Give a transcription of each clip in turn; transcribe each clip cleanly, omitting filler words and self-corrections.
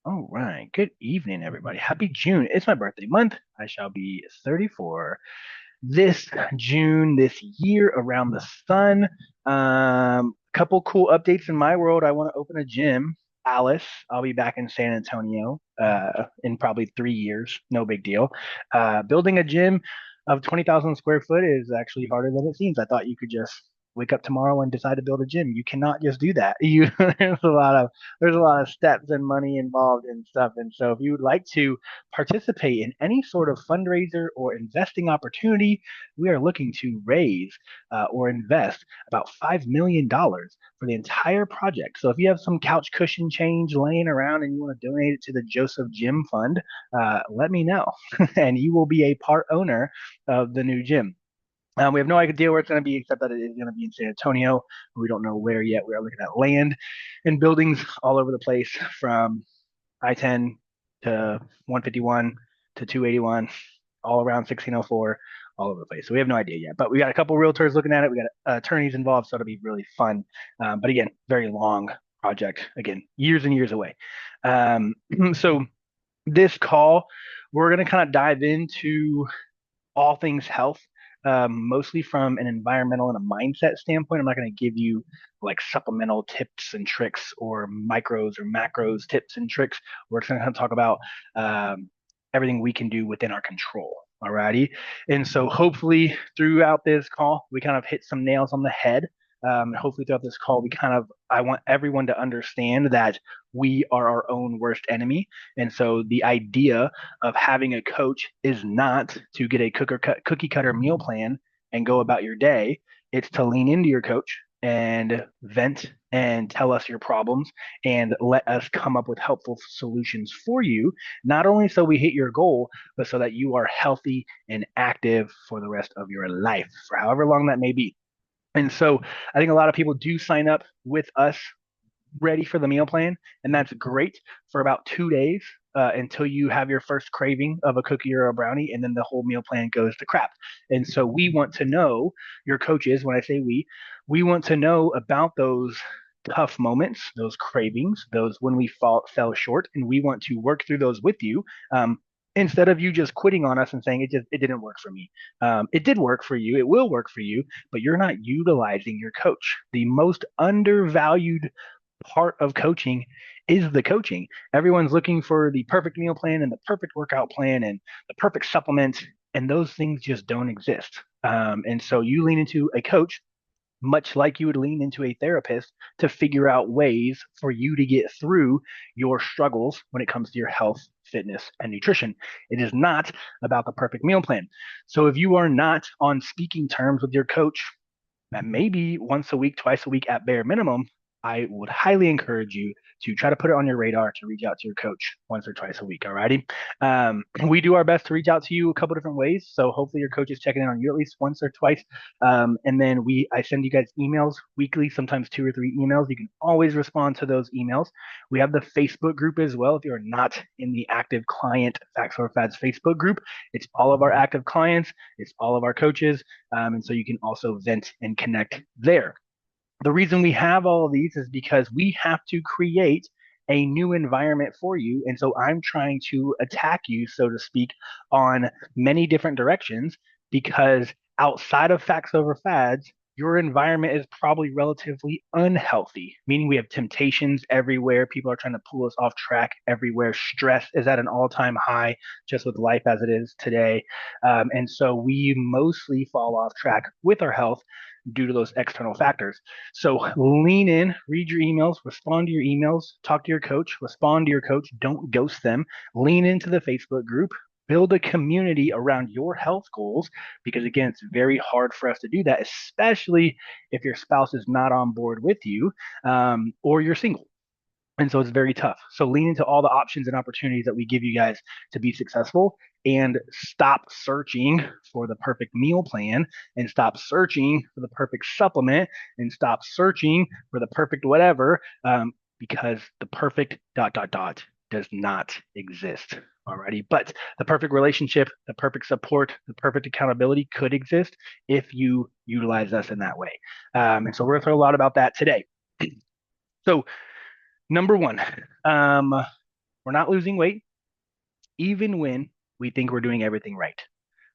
All right. Good evening, everybody. Happy June. It's my birthday month. I shall be 34 this June, this year around the sun. Couple cool updates in my world. I want to open a gym. Alice, I'll be back in San Antonio in probably 3 years. No big deal. Building a gym of 20,000 square foot is actually harder than it seems. I thought you could just wake up tomorrow and decide to build a gym. You cannot just do that. There's a lot of steps and money involved and stuff. And so if you would like to participate in any sort of fundraiser or investing opportunity, we are looking to raise or invest about $5 million for the entire project. So if you have some couch cushion change laying around and you want to donate it to the Joseph Gym Fund, let me know, and you will be a part owner of the new gym. We have no idea where it's going to be, except that it is going to be in San Antonio. We don't know where yet. We are looking at land and buildings all over the place, from I-10 to 151 to 281, all around 1604, all over the place. So we have no idea yet. But we got a couple realtors looking at it. We got attorneys involved, so it'll be really fun. But again, very long project. Again, years and years away. So this call, we're going to kind of dive into all things health, mostly from an environmental and a mindset standpoint. I'm not going to give you like supplemental tips and tricks or micros or macros tips and tricks. We're just going to talk about um, everything we can do within our control. Alrighty. And so hopefully throughout this call, we kind of hit some nails on the head. Hopefully throughout this call, I want everyone to understand that we are our own worst enemy. And so the idea of having a coach is not to get a cookie cutter meal plan and go about your day. It's to lean into your coach and vent and tell us your problems and let us come up with helpful solutions for you, not only so we hit your goal, but so that you are healthy and active for the rest of your life, for however long that may be. And so I think a lot of people do sign up with us ready for the meal plan, and that's great for about 2 days until you have your first craving of a cookie or a brownie, and then the whole meal plan goes to crap. And so we want to know, your coaches, when I say we want to know about those tough moments, those cravings, those when we fell short, and we want to work through those with you. Instead of you just quitting on us and saying it didn't work for me. It did work for you, it will work for you, but you're not utilizing your coach. The most undervalued part of coaching is the coaching. Everyone's looking for the perfect meal plan and the perfect workout plan and the perfect supplement, and those things just don't exist. And so you lean into a coach, much like you would lean into a therapist, to figure out ways for you to get through your struggles when it comes to your health, fitness, and nutrition. It is not about the perfect meal plan. So if you are not on speaking terms with your coach, maybe once a week, twice a week at bare minimum, I would highly encourage you to try to put it on your radar to reach out to your coach once or twice a week. Alrighty. We do our best to reach out to you a couple different ways. So hopefully your coach is checking in on you at least once or twice. And then I send you guys emails weekly, sometimes 2 or 3 emails. You can always respond to those emails. We have the Facebook group as well. If you're not in the active client Facts or Fads Facebook group, it's all of our active clients, it's all of our coaches. And so you can also vent and connect there. The reason we have all of these is because we have to create a new environment for you. And so I'm trying to attack you, so to speak, on many different directions, because outside of Facts Over Fads, your environment is probably relatively unhealthy, meaning we have temptations everywhere. People are trying to pull us off track everywhere. Stress is at an all time high just with life as it is today. And so we mostly fall off track with our health due to those external factors. So lean in, read your emails, respond to your emails, talk to your coach, respond to your coach, don't ghost them, lean into the Facebook group, build a community around your health goals, because again, it's very hard for us to do that, especially if your spouse is not on board with you, or you're single. And so it's very tough. So lean into all the options and opportunities that we give you guys to be successful, and stop searching for the perfect meal plan, and stop searching for the perfect supplement, and stop searching for the perfect whatever, because the perfect dot, dot, dot does not exist. Alrighty. But the perfect relationship, the perfect support, the perfect accountability could exist if you utilize us in that way. And so we're going to talk a lot about that today. So number one, um, We're not losing weight, even when we think we're doing everything right.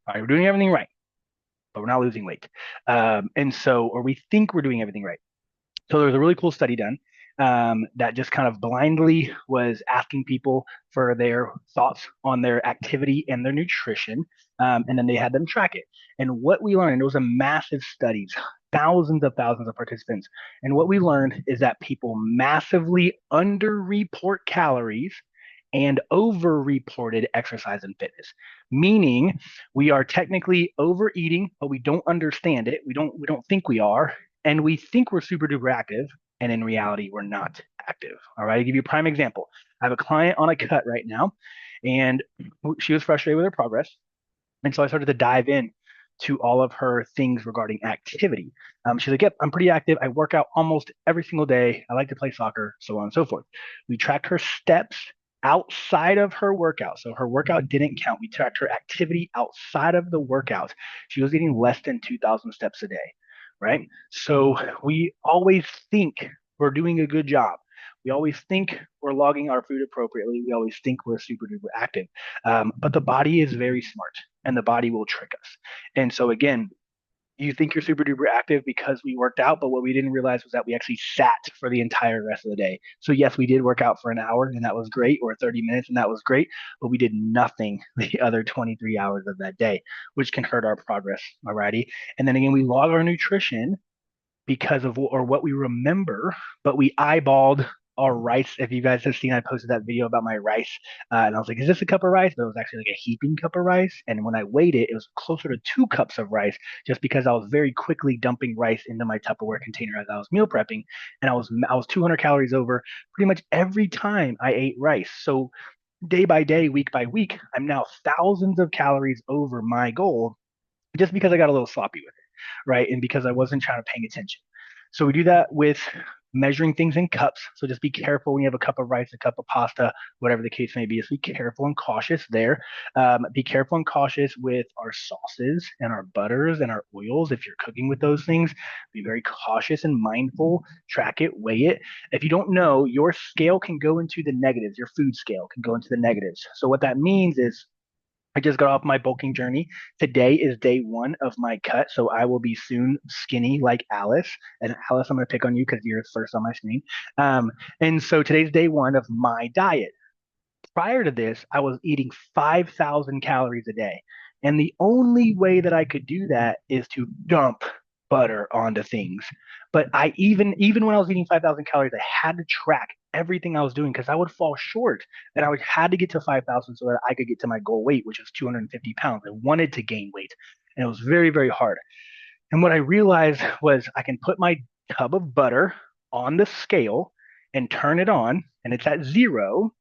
All right, we're doing everything right, but we're not losing weight. Or we think we're doing everything right. So there was a really cool study done that just kind of blindly was asking people for their thoughts on their activity and their nutrition, and then they had them track it. And what we learned, it was a massive study, thousands of participants. And what we learned is that people massively underreport calories and overreported exercise and fitness, meaning we are technically overeating, but we don't understand it. We don't think we are, and we think we're super duper active, and in reality, we're not active. All right, I'll give you a prime example. I have a client on a cut right now, and she was frustrated with her progress. And so I started to dive in to all of her things regarding activity. She's like, yep, I'm pretty active. I work out almost every single day. I like to play soccer, so on and so forth. We tracked her steps outside of her workout. So her workout didn't count. We tracked her activity outside of the workout. She was getting less than 2,000 steps a day, right? So we always think we're doing a good job. We always think we're logging our food appropriately. We always think we're super duper active. But the body is very smart and the body will trick us. And so again, you think you're super duper active because we worked out, but what we didn't realize was that we actually sat for the entire rest of the day. So yes, we did work out for an hour and that was great, or 30 minutes and that was great, but we did nothing the other 23 hours of that day, which can hurt our progress. Alrighty. And then again, we log our nutrition because of or what we remember, but we eyeballed our rice. If you guys have seen, I posted that video about my rice, and I was like, "Is this a cup of rice?" But it was actually like a heaping cup of rice. And when I weighed it, it was closer to 2 cups of rice, just because I was very quickly dumping rice into my Tupperware container as I was meal prepping, and I was 200 calories over pretty much every time I ate rice. So day by day, week by week, I'm now thousands of calories over my goal just because I got a little sloppy with it, right? And because I wasn't trying to pay attention. So we do that with measuring things in cups. So just be careful when you have a cup of rice, a cup of pasta, whatever the case may be. Just be careful and cautious there. Be careful and cautious with our sauces and our butters and our oils. If you're cooking with those things, be very cautious and mindful. Track it, weigh it. If you don't know, your scale can go into the negatives. Your food scale can go into the negatives. So what that means is I just got off my bulking journey. Today is day one of my cut, so I will be soon skinny like Alice. And Alice, I'm going to pick on you because you're first on my screen. And so today's day one of my diet. Prior to this, I was eating 5,000 calories a day. And the only way that I could do that is to dump butter onto things. But even when I was eating 5,000 calories, I had to track everything I was doing because I would fall short and had to get to 5,000 so that I could get to my goal weight, which is 250 pounds. I wanted to gain weight and it was very, very hard. And what I realized was I can put my tub of butter on the scale and turn it on and it's at 0,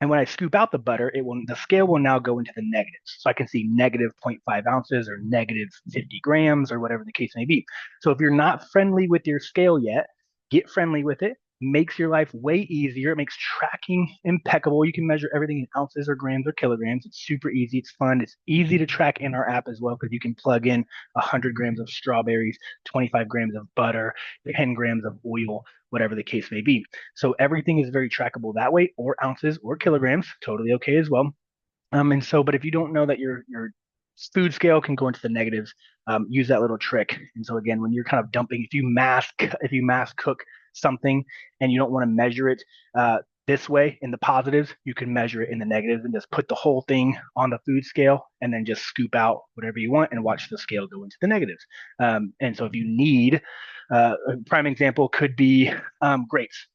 and when I scoop out the butter, the scale will now go into the negatives. So I can see negative zero point 0.5 ounces or negative 50 grams or whatever the case may be. So if you're not friendly with your scale yet, get friendly with it. Makes your life way easier. It makes tracking impeccable. You can measure everything in ounces or grams or kilograms. It's super easy. It's fun. It's easy to track in our app as well because you can plug in 100 grams of strawberries, 25 grams of butter, 10 grams of oil, whatever the case may be. So everything is very trackable that way, or ounces or kilograms, totally okay as well. But if you don't know that your food scale can go into the negatives, use that little trick. And so again, when you're kind of dumping, if you mass cook something and you don't want to measure it this way in the positives, you can measure it in the negatives and just put the whole thing on the food scale and then just scoop out whatever you want and watch the scale go into the negatives. And so if you need, a prime example could be grapes.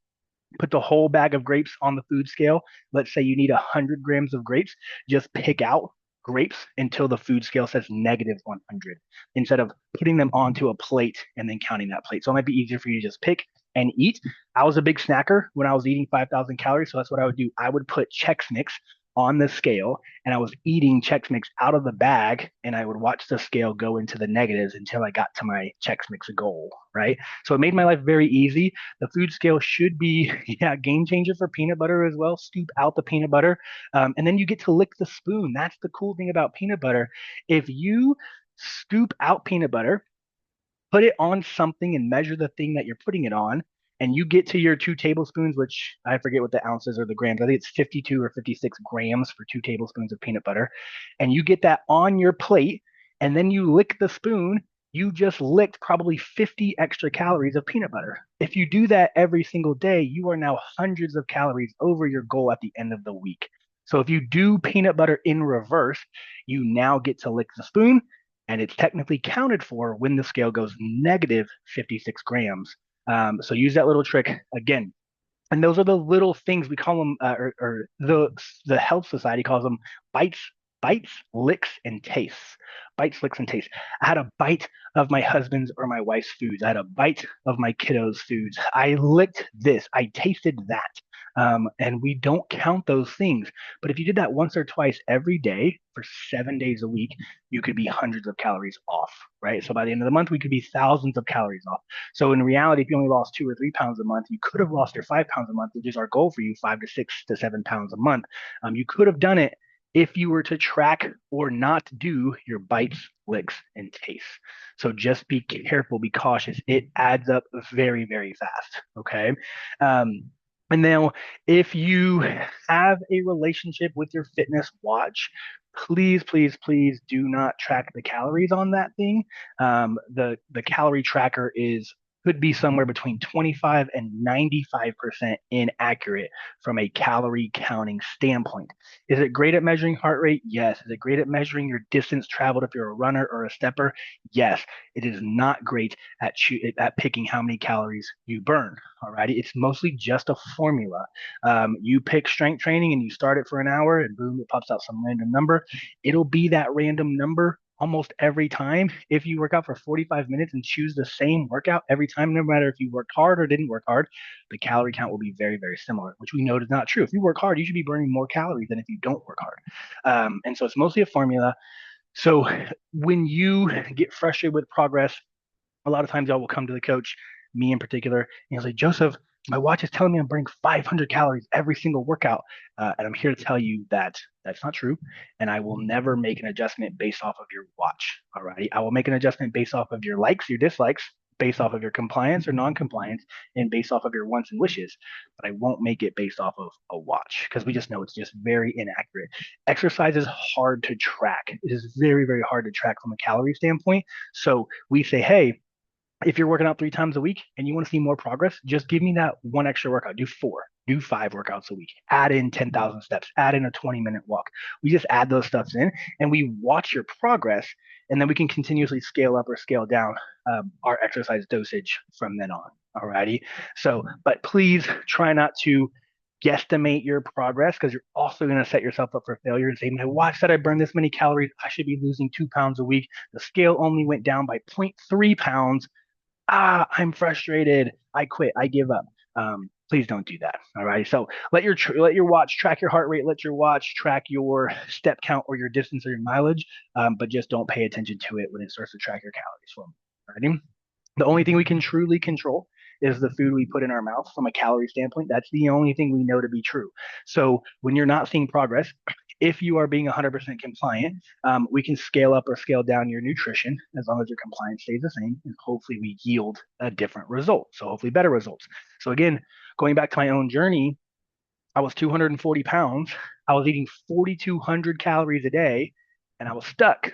Put the whole bag of grapes on the food scale. Let's say you need 100 grams of grapes. Just pick out grapes until the food scale says negative 100 instead of putting them onto a plate and then counting that plate. So it might be easier for you to just pick and eat. I was a big snacker when I was eating 5,000 calories. So that's what I would do. I would put Chex Mix on the scale and I was eating Chex Mix out of the bag and I would watch the scale go into the negatives until I got to my Chex Mix goal, right? So it made my life very easy. The food scale should be, yeah, game changer for peanut butter as well. Scoop out the peanut butter, and then you get to lick the spoon. That's the cool thing about peanut butter. If you scoop out peanut butter, put it on something and measure the thing that you're putting it on, and you get to your 2 tablespoons, which I forget what the ounces or the grams. I think it's 52 or 56 grams for 2 tablespoons of peanut butter. And you get that on your plate, and then you lick the spoon. You just licked probably 50 extra calories of peanut butter. If you do that every single day, you are now hundreds of calories over your goal at the end of the week. So if you do peanut butter in reverse, you now get to lick the spoon, and it's technically counted for when the scale goes negative 56 grams. So use that little trick again. And those are the little things we call them, or the health society calls them bites, bites, licks, and tastes. Bites, licks, and tastes. I had a bite of my husband's or my wife's foods. I had a bite of my kiddos' foods. I licked this. I tasted that. And we don't count those things. But if you did that once or twice every day for 7 days a week, you could be hundreds of calories off, right? So by the end of the month, we could be thousands of calories off. So in reality, if you only lost 2 or 3 pounds a month, you could have lost your 5 pounds a month, which is our goal for you, 5 to 6 to 7 pounds a month. You could have done it if you were to track or not do your bites, licks, and tastes. So just be careful, be cautious. It adds up very, very fast. Okay. Um, and now, if you have a relationship with your fitness watch, please, please, please do not track the calories on that thing. The calorie tracker is could be somewhere between 25 and 95% inaccurate from a calorie counting standpoint. Is it great at measuring heart rate? Yes. Is it great at measuring your distance traveled if you're a runner or a stepper? Yes. It is not great at picking how many calories you burn. Alrighty, it's mostly just a formula. You pick strength training and you start it for an hour, and boom, it pops out some random number. It'll be that random number almost every time. If you work out for 45 minutes and choose the same workout every time, no matter if you worked hard or didn't work hard, the calorie count will be very, very similar, which we know is not true. If you work hard, you should be burning more calories than if you don't work hard. And so it's mostly a formula. So when you get frustrated with progress, a lot of times y'all will come to the coach, me in particular, and he'll say, Joseph, my watch is telling me I'm burning 500 calories every single workout. And I'm here to tell you that that's not true. And I will never make an adjustment based off of your watch. All righty. I will make an adjustment based off of your likes, your dislikes, based off of your compliance or non-compliance, and based off of your wants and wishes. But I won't make it based off of a watch because we just know it's just very inaccurate. Exercise is hard to track. It is very, very hard to track from a calorie standpoint. So we say, hey, if you're working out 3 times a week and you want to see more progress, just give me that one extra workout. Do four, do 5 workouts a week. Add in 10,000 steps. Add in a 20-minute walk. We just add those steps in and we watch your progress, and then we can continuously scale up or scale down our exercise dosage from then on. Alrighty. So, but please try not to guesstimate your progress because you're also going to set yourself up for failure and say, my watch said I burned this many calories. I should be losing 2 pounds a week. The scale only went down by zero point 0.3 pounds. I'm frustrated. I quit. I give up. Please don't do that. All right. So let your watch track your heart rate. Let your watch track your step count or your distance or your mileage. But just don't pay attention to it when it starts to track your calories for me. All right. The only thing we can truly control is the food we put in our mouth from a calorie standpoint. That's the only thing we know to be true. So when you're not seeing progress, if you are being 100% compliant, we can scale up or scale down your nutrition as long as your compliance stays the same, and hopefully we yield a different result. So hopefully better results. So again, going back to my own journey, I was 240 pounds. I was eating 4,200 calories a day, and I was stuck.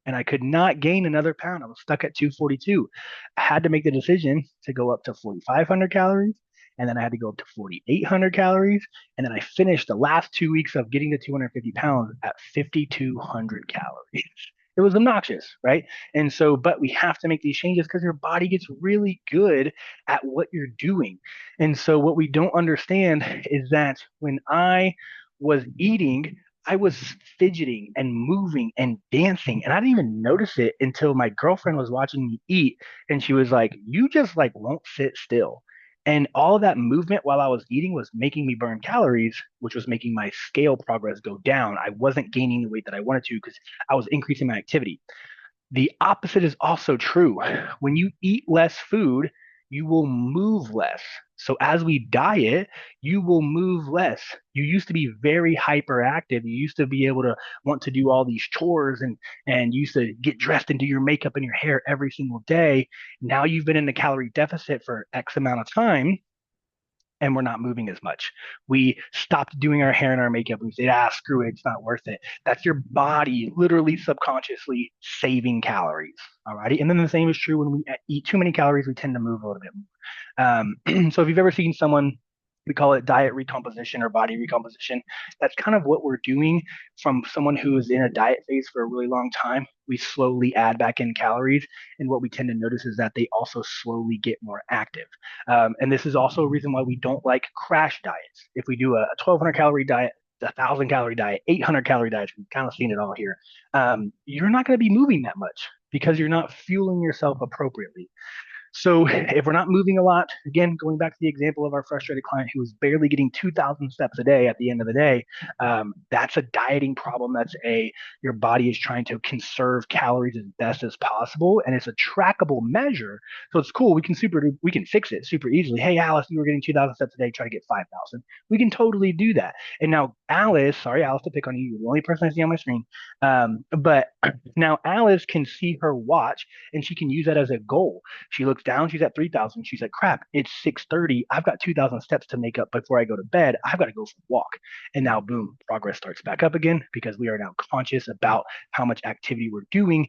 And I could not gain another pound. I was stuck at 242. I had to make the decision to go up to 4,500 calories. And then I had to go up to 4,800 calories. And then I finished the last 2 weeks of getting to 250 pounds at 5,200 calories. It was obnoxious, right? And so, but we have to make these changes because your body gets really good at what you're doing. And so, what we don't understand is that when I was eating, I was fidgeting and moving and dancing, and I didn't even notice it until my girlfriend was watching me eat, and she was like, "You just like won't sit still." And all of that movement while I was eating was making me burn calories, which was making my scale progress go down. I wasn't gaining the weight that I wanted to because I was increasing my activity. The opposite is also true. When you eat less food, you will move less. So as we diet, you will move less. You used to be very hyperactive. You used to be able to want to do all these chores and you used to get dressed and do your makeup and your hair every single day. Now you've been in a calorie deficit for X amount of time. and we're not moving as much. We stopped doing our hair and our makeup. We said, screw it, it's not worth it. That's your body literally subconsciously saving calories. All righty. And then the same is true when we eat too many calories, we tend to move a little bit more. So if you've ever seen someone, we call it diet recomposition or body recomposition. That's kind of what we're doing from someone who is in a diet phase for a really long time. We slowly add back in calories. And what we tend to notice is that they also slowly get more active. And this is also a reason why we don't like crash diets. If we do a 1,200 calorie diet, a 1,000 calorie diet, 800 calorie diets, we've kind of seen it all here. You're not going to be moving that much because you're not fueling yourself appropriately. So if we're not moving a lot, again, going back to the example of our frustrated client who was barely getting 2,000 steps a day at the end of the day, that's a dieting problem. Your body is trying to conserve calories as best as possible, and it's a trackable measure. So it's cool. We can fix it super easily. Hey, Alice, you were getting 2,000 steps a day. Try to get 5,000. We can totally do that. And now Alice, sorry, Alice, to pick on you. You're the only person I see on my screen. But now Alice can see her watch, and she can use that as a goal. She looks down, she's at 3,000. She's like, crap, it's 6:30. I've got 2,000 steps to make up before I go to bed. I've got to go for a walk. And now, boom, progress starts back up again because we are now conscious about how much activity we're doing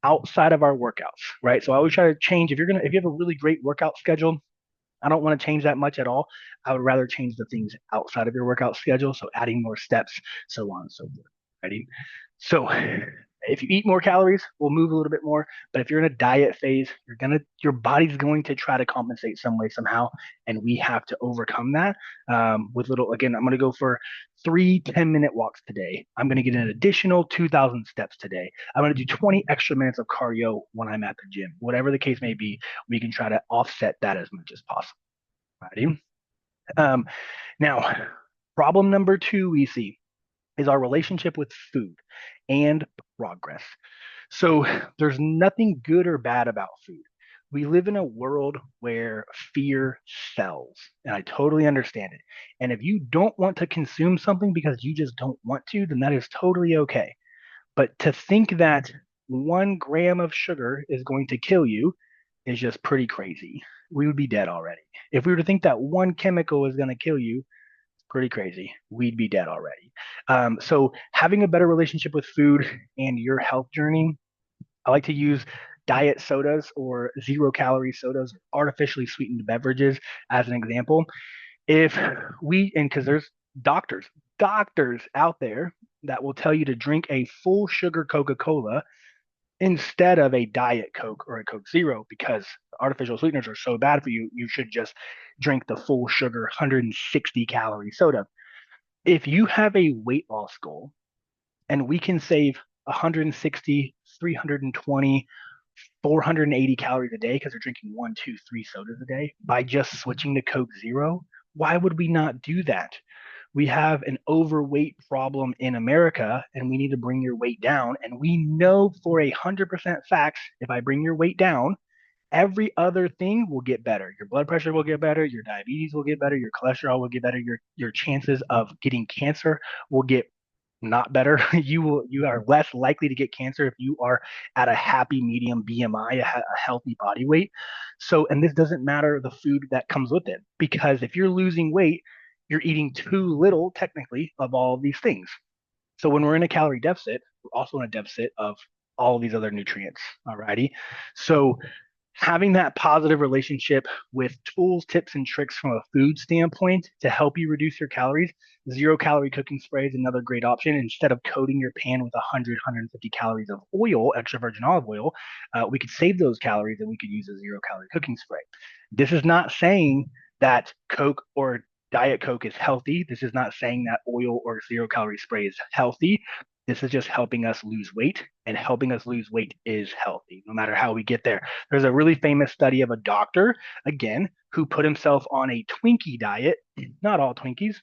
outside of our workouts, right? So I always try to change. If you have a really great workout schedule, I don't want to change that much at all. I would rather change the things outside of your workout schedule. So adding more steps, so on and so forth. Ready? So if you eat more calories, we'll move a little bit more. But if you're in a diet phase, your body's going to try to compensate some way, somehow. And we have to overcome that with again, I'm going to go for 3 10-minute walks today. I'm going to get an additional 2,000 steps today. I'm going to do 20 extra minutes of cardio when I'm at the gym. Whatever the case may be, we can try to offset that as much as possible. Righty? Um, Now, problem number two we see is our relationship with food and progress. So there's nothing good or bad about food. We live in a world where fear sells, and I totally understand it. And if you don't want to consume something because you just don't want to, then that is totally okay. But to think that 1 gram of sugar is going to kill you is just pretty crazy. We would be dead already. If we were to think that one chemical is going to kill you, pretty crazy. We'd be dead already. So having a better relationship with food and your health journey, I like to use diet sodas or 0 calorie sodas, artificially sweetened beverages as an example. If and because there's doctors, doctors out there that will tell you to drink a full sugar Coca-Cola instead of a diet Coke or a Coke Zero because artificial sweeteners are so bad for you, you should just drink the full sugar 160 calorie soda. If you have a weight loss goal and we can save 160, 320, 480 calories a day because they're drinking one, two, three sodas a day by just switching to Coke Zero, why would we not do that? We have an overweight problem in America and we need to bring your weight down. And we know for 100% facts, if I bring your weight down, every other thing will get better. Your blood pressure will get better, your diabetes will get better, your cholesterol will get better, your chances of getting cancer will get not better. You are less likely to get cancer if you are at a happy medium BMI, a healthy body weight. So, and this doesn't matter the food that comes with it, because if you're losing weight, you're eating too little technically of all of these things. So when we're in a calorie deficit, we're also in a deficit of all of these other nutrients. Alrighty. So having that positive relationship with tools, tips, and tricks from a food standpoint to help you reduce your calories. 0 calorie cooking spray is another great option. Instead of coating your pan with 100, 150 calories of oil, extra virgin olive oil, we could save those calories and we could use a 0 calorie cooking spray. This is not saying that Coke or Diet Coke is healthy. This is not saying that oil or 0 calorie spray is healthy. This is just helping us lose weight, and helping us lose weight is healthy, no matter how we get there. There's a really famous study of a doctor, again, who put himself on a Twinkie diet, not all Twinkies,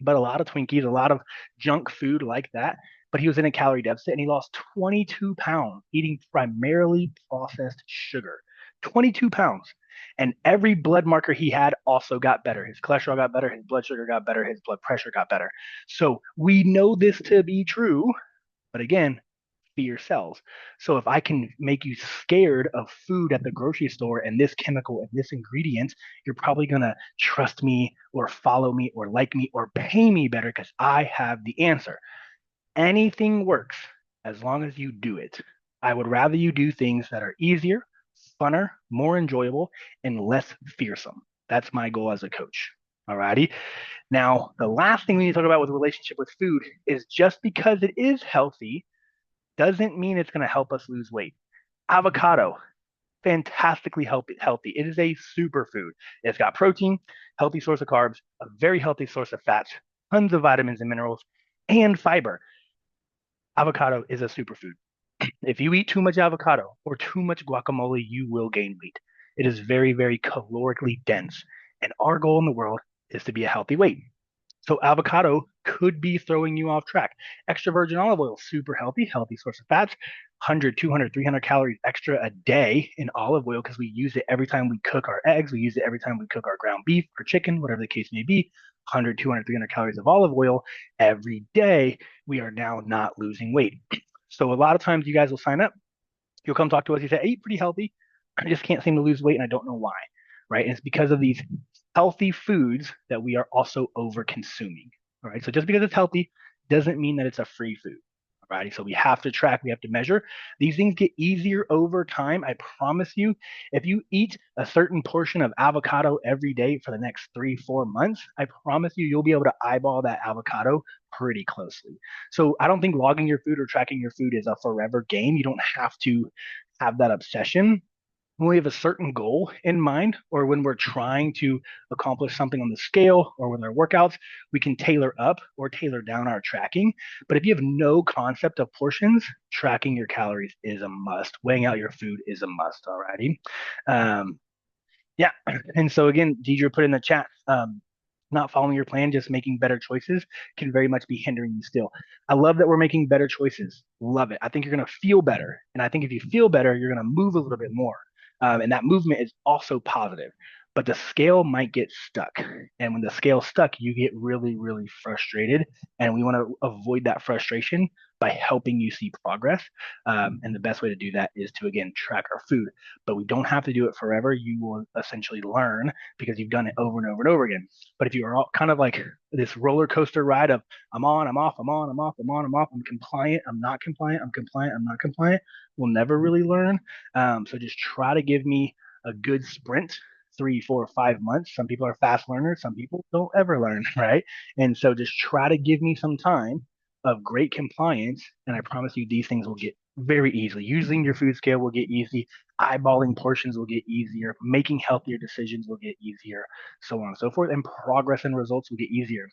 but a lot of Twinkies, a lot of junk food like that. But he was in a calorie deficit and he lost 22 pounds eating primarily processed sugar. 22 pounds. And every blood marker he had also got better. His cholesterol got better, his blood sugar got better, his blood pressure got better. So we know this to be true. But again, fear sells. So if I can make you scared of food at the grocery store and this chemical and this ingredient, you're probably going to trust me or follow me or like me or pay me better because I have the answer. Anything works as long as you do it. I would rather you do things that are easier, funner, more enjoyable, and less fearsome. That's my goal as a coach. Alrighty. Now, the last thing we need to talk about with relationship with food is just because it is healthy doesn't mean it's going to help us lose weight. Avocado, fantastically healthy. It is a superfood. It's got protein, healthy source of carbs, a very healthy source of fats, tons of vitamins and minerals, and fiber. Avocado is a superfood. If you eat too much avocado or too much guacamole, you will gain weight. It is very, very calorically dense. And our goal in the world is to be a healthy weight. So avocado could be throwing you off track. Extra virgin olive oil, super healthy, healthy source of fats, 100, 200, 300 calories extra a day in olive oil because we use it every time we cook our eggs. We use it every time we cook our ground beef or chicken, whatever the case may be. 100, 200, 300 calories of olive oil every day. We are now not losing weight. So a lot of times you guys will sign up. You'll come talk to us. You say, I eat pretty healthy. I just can't seem to lose weight and I don't know why. Right. And it's because of these healthy foods that we are also over consuming. All right. So just because it's healthy doesn't mean that it's a free food. All right. So we have to track, we have to measure. These things get easier over time. I promise you, if you eat a certain portion of avocado every day for the next 3, 4 months, I promise you, you'll be able to eyeball that avocado pretty closely. So I don't think logging your food or tracking your food is a forever game. You don't have to have that obsession when we have a certain goal in mind or when we're trying to accomplish something on the scale or with our workouts, we can tailor up or tailor down our tracking. But if you have no concept of portions, tracking your calories is a must. Weighing out your food is a must. Alrighty. Um, yeah. And so again, Deidre put in the chat, not following your plan, just making better choices can very much be hindering you still. I love that we're making better choices. Love it. I think you're going to feel better. And I think if you feel better, you're going to move a little bit more. And that movement is also positive. But the scale might get stuck. And when the scale's stuck, you get really, really frustrated. And we want to avoid that frustration by helping you see progress. And the best way to do that is to, again, track our food. But we don't have to do it forever. You will essentially learn because you've done it over and over and over again. But if you are all kind of like this roller coaster ride of I'm on, I'm off, I'm on, I'm off, I'm on, I'm off, I'm compliant, I'm not compliant, I'm compliant, I'm not compliant, we'll never really learn. So just try to give me a good sprint. 3, 4, 5 months. Some people are fast learners. Some people don't ever learn, right? And so just try to give me some time of great compliance, and I promise you these things will get very easily. Using your food scale will get easy. Eyeballing portions will get easier. Making healthier decisions will get easier, so on and so forth. And progress and results will get easier.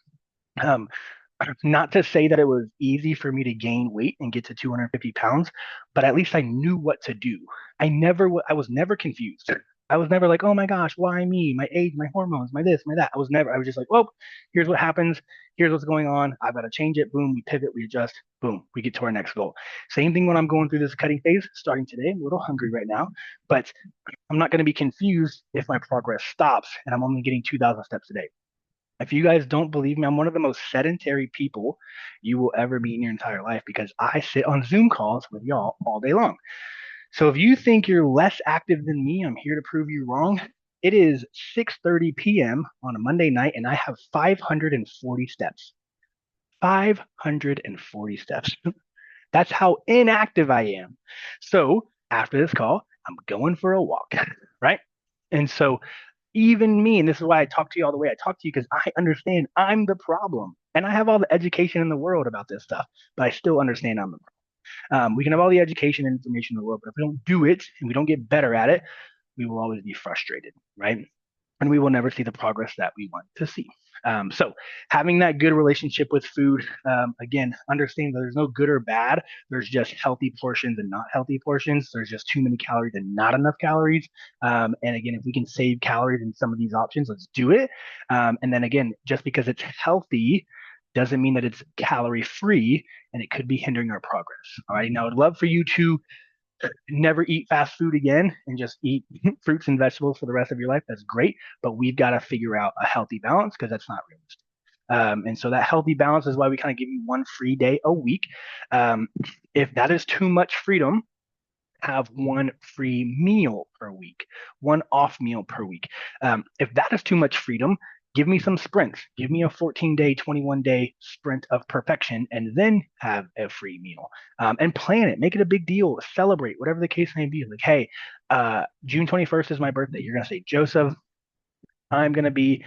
Um, not to say that it was easy for me to gain weight and get to 250 pounds, but at least I knew what to do. I was never confused. I was never like, oh my gosh, why me? My age, my hormones, my this, my that. I was just like, well, here's what happens. Here's what's going on. I've got to change it. Boom, we pivot, we adjust. Boom, we get to our next goal. Same thing when I'm going through this cutting phase, starting today. I'm a little hungry right now, but I'm not going to be confused if my progress stops and I'm only getting 2,000 steps a day. If you guys don't believe me, I'm one of the most sedentary people you will ever meet in your entire life because I sit on Zoom calls with y'all all day long. So if you think you're less active than me, I'm here to prove you wrong. It is 6:30 p.m. on a Monday night and I have 540 steps. 540 steps. That's how inactive I am. So after this call, I'm going for a walk, right? And so even me, and this is why I talk to you all the way I talk to you, because I understand I'm the problem. And I have all the education in the world about this stuff, but I still understand I'm the problem. We can have all the education and information in the world, but if we don't do it and we don't get better at it, we will always be frustrated, right? And we will never see the progress that we want to see. So having that good relationship with food, again, understanding that there's no good or bad. There's just healthy portions and not healthy portions. There's just too many calories and not enough calories. And again, if we can save calories in some of these options, let's do it. And then again, just because it's healthy doesn't mean that it's calorie free and it could be hindering our progress. All right. Now, I'd love for you to never eat fast food again and just eat fruits and vegetables for the rest of your life. That's great, but we've got to figure out a healthy balance because that's not realistic. And so that healthy balance is why we kind of give you one free day a week. Um, if that is too much freedom, have one free meal per week, one off meal per week. If that is too much freedom, give me some sprints. Give me a 14-day, 21-day sprint of perfection, and then have a free meal. And plan it. Make it a big deal. Celebrate, whatever the case may be. Like, hey, June 21st is my birthday. You're going to say, Joseph, I'm going to be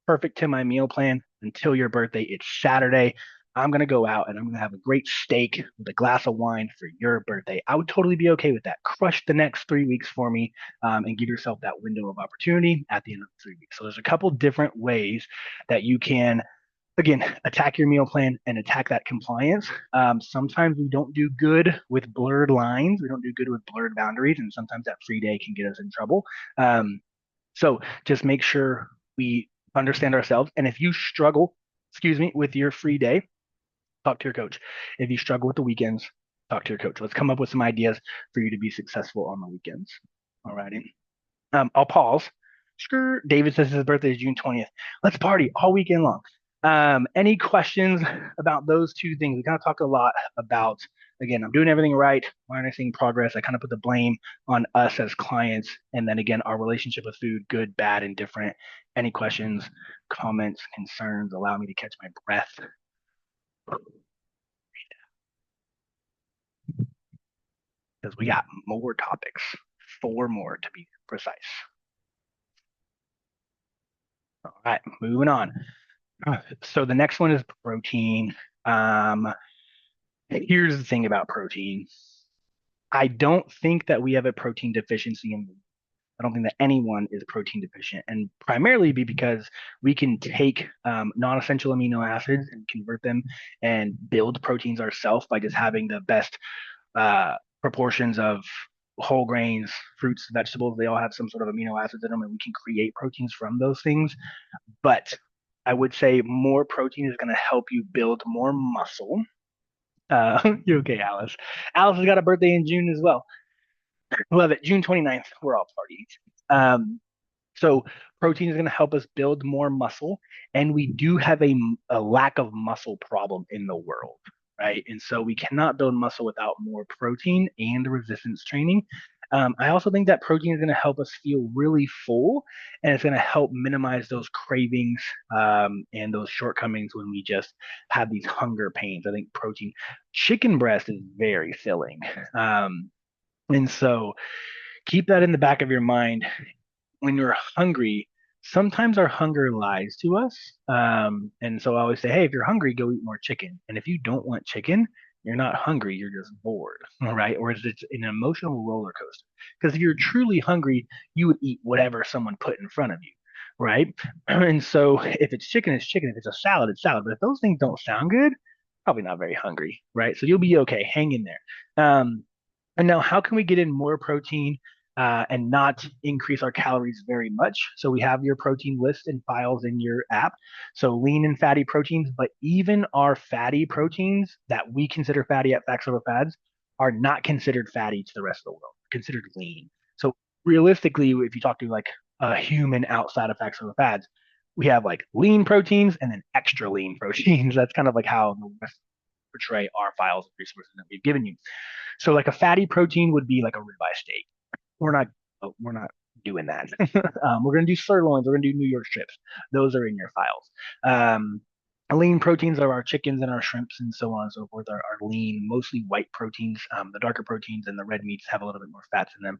perfect to my meal plan until your birthday. It's Saturday. I'm going to go out and I'm going to have a great steak with a glass of wine for your birthday. I would totally be okay with that. Crush the next 3 weeks for me, and give yourself that window of opportunity at the end of the 3 weeks. So there's a couple different ways that you can, again, attack your meal plan and attack that compliance. Sometimes we don't do good with blurred lines. We don't do good with blurred boundaries. And sometimes that free day can get us in trouble. So just make sure we understand ourselves. And if you struggle, excuse me, with your free day, talk to your coach. If you struggle with the weekends, talk to your coach. Let's come up with some ideas for you to be successful on the weekends. All righty. I'll pause. Screw. David says his birthday is June 20th. Let's party all weekend long. Any questions about those two things? We kind of talk a lot about, again, I'm doing everything right. Why aren't I seeing progress? I kind of put the blame on us as clients. And then again, our relationship with food, good, bad, and different. Any questions, comments, concerns? Allow me to catch my breath because we got more topics, four more to be precise. All right, moving on. So the next one is protein. Um, Here's the thing about protein. I don't think that we have a protein deficiency in I don't think that anyone is protein deficient, and primarily because we can take non-essential amino acids and convert them and build proteins ourselves by just having the best proportions of whole grains, fruits, vegetables. They all have some sort of amino acids in them, and we can create proteins from those things. But I would say more protein is going to help you build more muscle. You're okay, Alice. Alice has got a birthday in June as well. Love it. June 29th. We're all partying. So protein is going to help us build more muscle, and we do have a lack of muscle problem in the world, right? And so we cannot build muscle without more protein and resistance training. I also think that protein is going to help us feel really full, and it's going to help minimize those cravings and those shortcomings when we just have these hunger pains. I think protein, chicken breast is very filling. And so keep that in the back of your mind when you're hungry, sometimes our hunger lies to us. And so I always say, hey, if you're hungry, go eat more chicken. And if you don't want chicken, you're not hungry, you're just bored, all right? Or it's an emotional roller coaster. Because if you're truly hungry, you would eat whatever someone put in front of you, right? And so if it's chicken, it's chicken. If it's a salad, it's salad. But if those things don't sound good, probably not very hungry, right? So you'll be okay. Hang in there. And now, how can we get in more protein and not increase our calories very much? So we have your protein list and files in your app. So lean and fatty proteins, but even our fatty proteins that we consider fatty at Facts Over Fads are not considered fatty to the rest of the world, considered lean. So realistically, if you talk to like a human outside of Facts Over Fads, we have like lean proteins and then extra lean proteins. That's kind of like how the West portray our files and resources that we've given you. So like a fatty protein would be like a ribeye steak. We're not doing that. We're gonna do sirloins. We're gonna do New York strips. Those are in your files. Lean proteins are our chickens and our shrimps and so on and so forth are lean, mostly white proteins. The darker proteins and the red meats have a little bit more fats in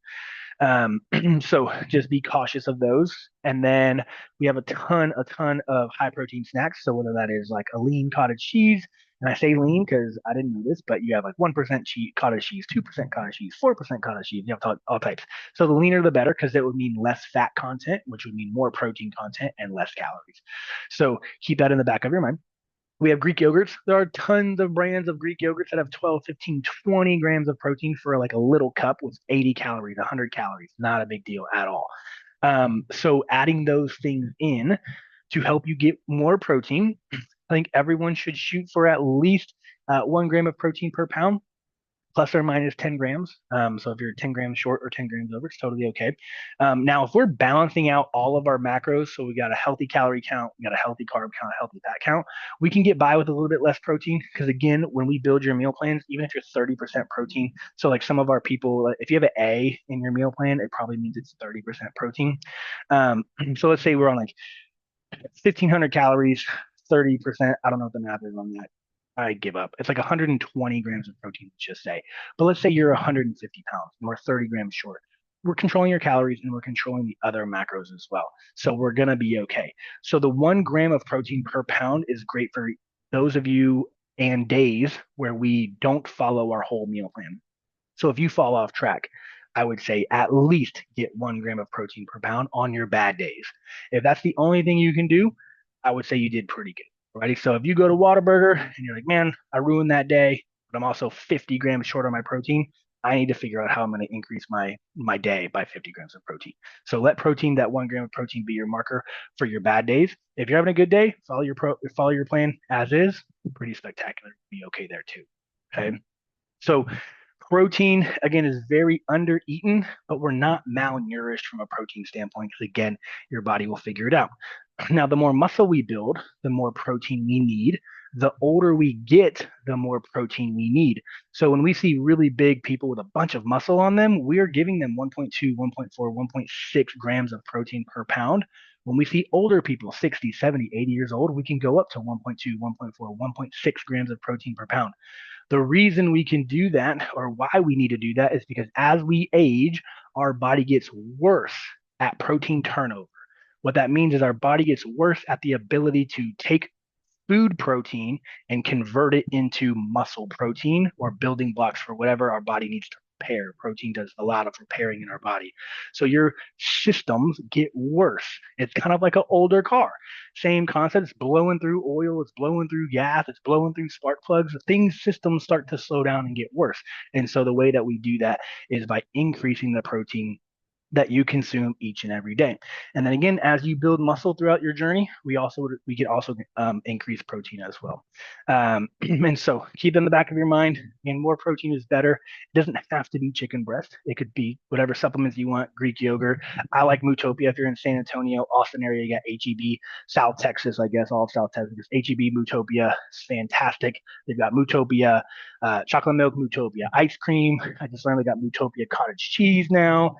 them. So just be cautious of those. And then we have a ton of high protein snacks. So whether that is like a lean cottage cheese, and I say lean because I didn't know this, but you have like 1% cottage cheese, 2% cottage cheese, 4% cottage cheese. You have all types. So the leaner the better because it would mean less fat content, which would mean more protein content and less calories. So keep that in the back of your mind. We have Greek yogurts. There are tons of brands of Greek yogurts that have 12, 15, 20 grams of protein for like a little cup with 80 calories, 100 calories. Not a big deal at all. So adding those things in to help you get more protein, I think everyone should shoot for at least 1 gram of protein per pound. plus or minus 10 grams. So if you're 10 grams short or 10 grams over, it's totally okay. Now, if we're balancing out all of our macros, so we got a healthy calorie count, we got a healthy carb count, a healthy fat count, we can get by with a little bit less protein. Because again, when we build your meal plans, even if you're 30% protein, so like some of our people, if you have an A in your meal plan, it probably means it's 30% protein. Um, so let's say we're on like 1,500 calories, 30%. I don't know what the math is on that. I give up. It's like 120 grams of protein, let's just say. But let's say you're 150 pounds and we're 30 grams short. We're controlling your calories and we're controlling the other macros as well. So we're going to be okay. So the 1 gram of protein per pound is great for those of you and days where we don't follow our whole meal plan. So if you fall off track, I would say at least get 1 gram of protein per pound on your bad days. If that's the only thing you can do, I would say you did pretty good. Right. So if you go to Whataburger and you're like, man, I ruined that day, but I'm also 50 grams short on my protein. I need to figure out how I'm going to increase my day by 50 grams of protein. So let protein, that 1 gram of protein, be your marker for your bad days. If you're having a good day, follow your plan as is. Pretty spectacular. Be okay there too. Okay. So protein, again, is very under eaten, but we're not malnourished from a protein standpoint because, again, your body will figure it out. Now, the more muscle we build, the more protein we need. The older we get, the more protein we need. So when we see really big people with a bunch of muscle on them, we're giving them 1.2, 1.4, 1.6 grams of protein per pound. When we see older people, 60, 70, 80 years old, we can go up to 1.2, 1.4, 1.6 grams of protein per pound. The reason we can do that, or why we need to do that, is because as we age, our body gets worse at protein turnover. What that means is our body gets worse at the ability to take food protein and convert it into muscle protein or building blocks for whatever our body needs to repair. Protein does a lot of repairing in our body. So your systems get worse. It's kind of like an older car. Same concept. It's blowing through oil, it's blowing through gas, it's blowing through spark plugs. Things, systems start to slow down and get worse. And so the way that we do that is by increasing the protein that you consume each and every day. And then again, as you build muscle throughout your journey, we can also increase protein as well. And so keep in the back of your mind, and more protein is better. It doesn't have to be chicken breast. It could be whatever supplements you want, Greek yogurt. I like Mootopia. If you're in San Antonio, Austin area, you got HEB. South Texas, I guess, all of South Texas. HEB Mootopia is fantastic. They've got Mootopia, chocolate milk Mootopia ice cream. I just learned they got Mootopia cottage cheese now.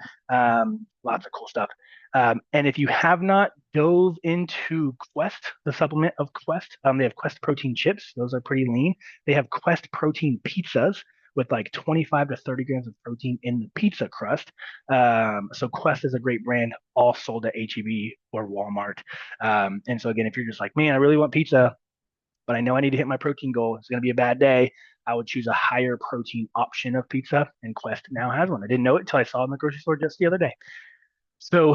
Lots of cool stuff. And if you have not dove into Quest, the supplement of Quest, they have Quest protein chips. Those are pretty lean. They have Quest protein pizzas with like 25 to 30 grams of protein in the pizza crust. So Quest is a great brand, all sold at HEB or Walmart. And so again, if you're just like, man, I really want pizza, but I know I need to hit my protein goal, it's going to be a bad day, I would choose a higher protein option of pizza, and Quest now has one. I didn't know it until I saw it in the grocery store just the other day. So,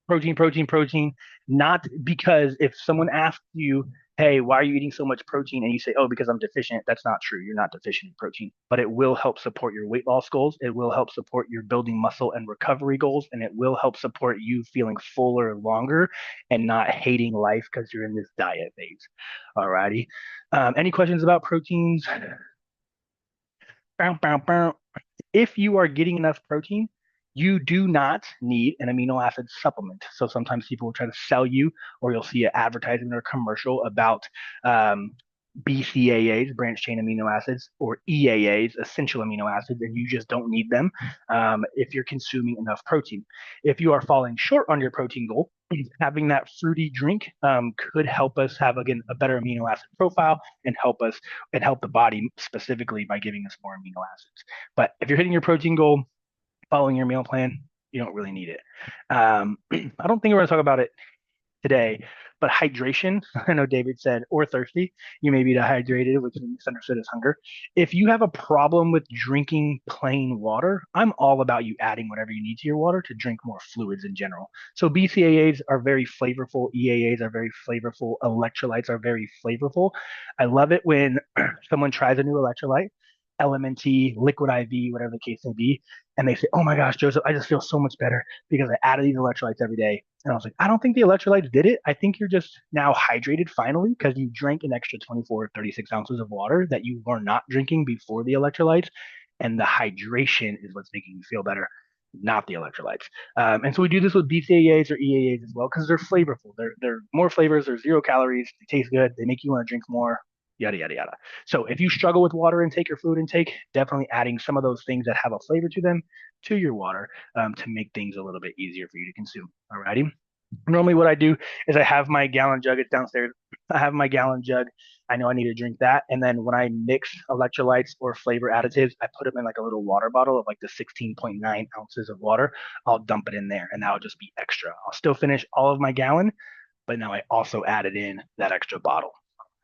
protein, protein, protein, not because if someone asks you, hey, why are you eating so much protein? And you say, oh, because I'm deficient. That's not true. You're not deficient in protein, but it will help support your weight loss goals. It will help support your building muscle and recovery goals. And it will help support you feeling fuller longer and not hating life because you're in this diet phase. All righty. Any questions about proteins? Bow, bow, bow. If you are getting enough protein, you do not need an amino acid supplement. So sometimes people will try to sell you, or you'll see an advertisement or commercial about BCAAs, branch chain amino acids, or EAAs, essential amino acids, and you just don't need them if you're consuming enough protein. If you are falling short on your protein goal, having that fruity drink could help us have, again, a better amino acid profile and help the body specifically by giving us more amino acids. But if you're hitting your protein goal, following your meal plan, you don't really need it. I don't think we're going to talk about it today, but hydration, I know David said, or thirsty, you may be dehydrated, which is misunderstood as hunger. If you have a problem with drinking plain water, I'm all about you adding whatever you need to your water to drink more fluids in general. So BCAAs are very flavorful, EAAs are very flavorful, electrolytes are very flavorful. I love it when someone tries a new electrolyte LMNT, liquid IV, whatever the case may be. And they say, oh my gosh, Joseph, I just feel so much better because I added these electrolytes every day. And I was like, I don't think the electrolytes did it. I think you're just now hydrated finally because you drank an extra 24, 36 ounces of water that you were not drinking before the electrolytes. And the hydration is what's making you feel better, not the electrolytes. And so we do this with BCAAs or EAAs as well because they're flavorful. They're more flavors. They're 0 calories. They taste good. They make you want to drink more. Yada yada yada. So if you struggle with water intake or food intake, definitely adding some of those things that have a flavor to them to your water to make things a little bit easier for you to consume. Alrighty. Normally, what I do is I have my gallon jug. It's downstairs. I have my gallon jug. I know I need to drink that. And then when I mix electrolytes or flavor additives, I put them in like a little water bottle of like the 16.9 ounces of water. I'll dump it in there and that'll just be extra. I'll still finish all of my gallon, but now I also added in that extra bottle.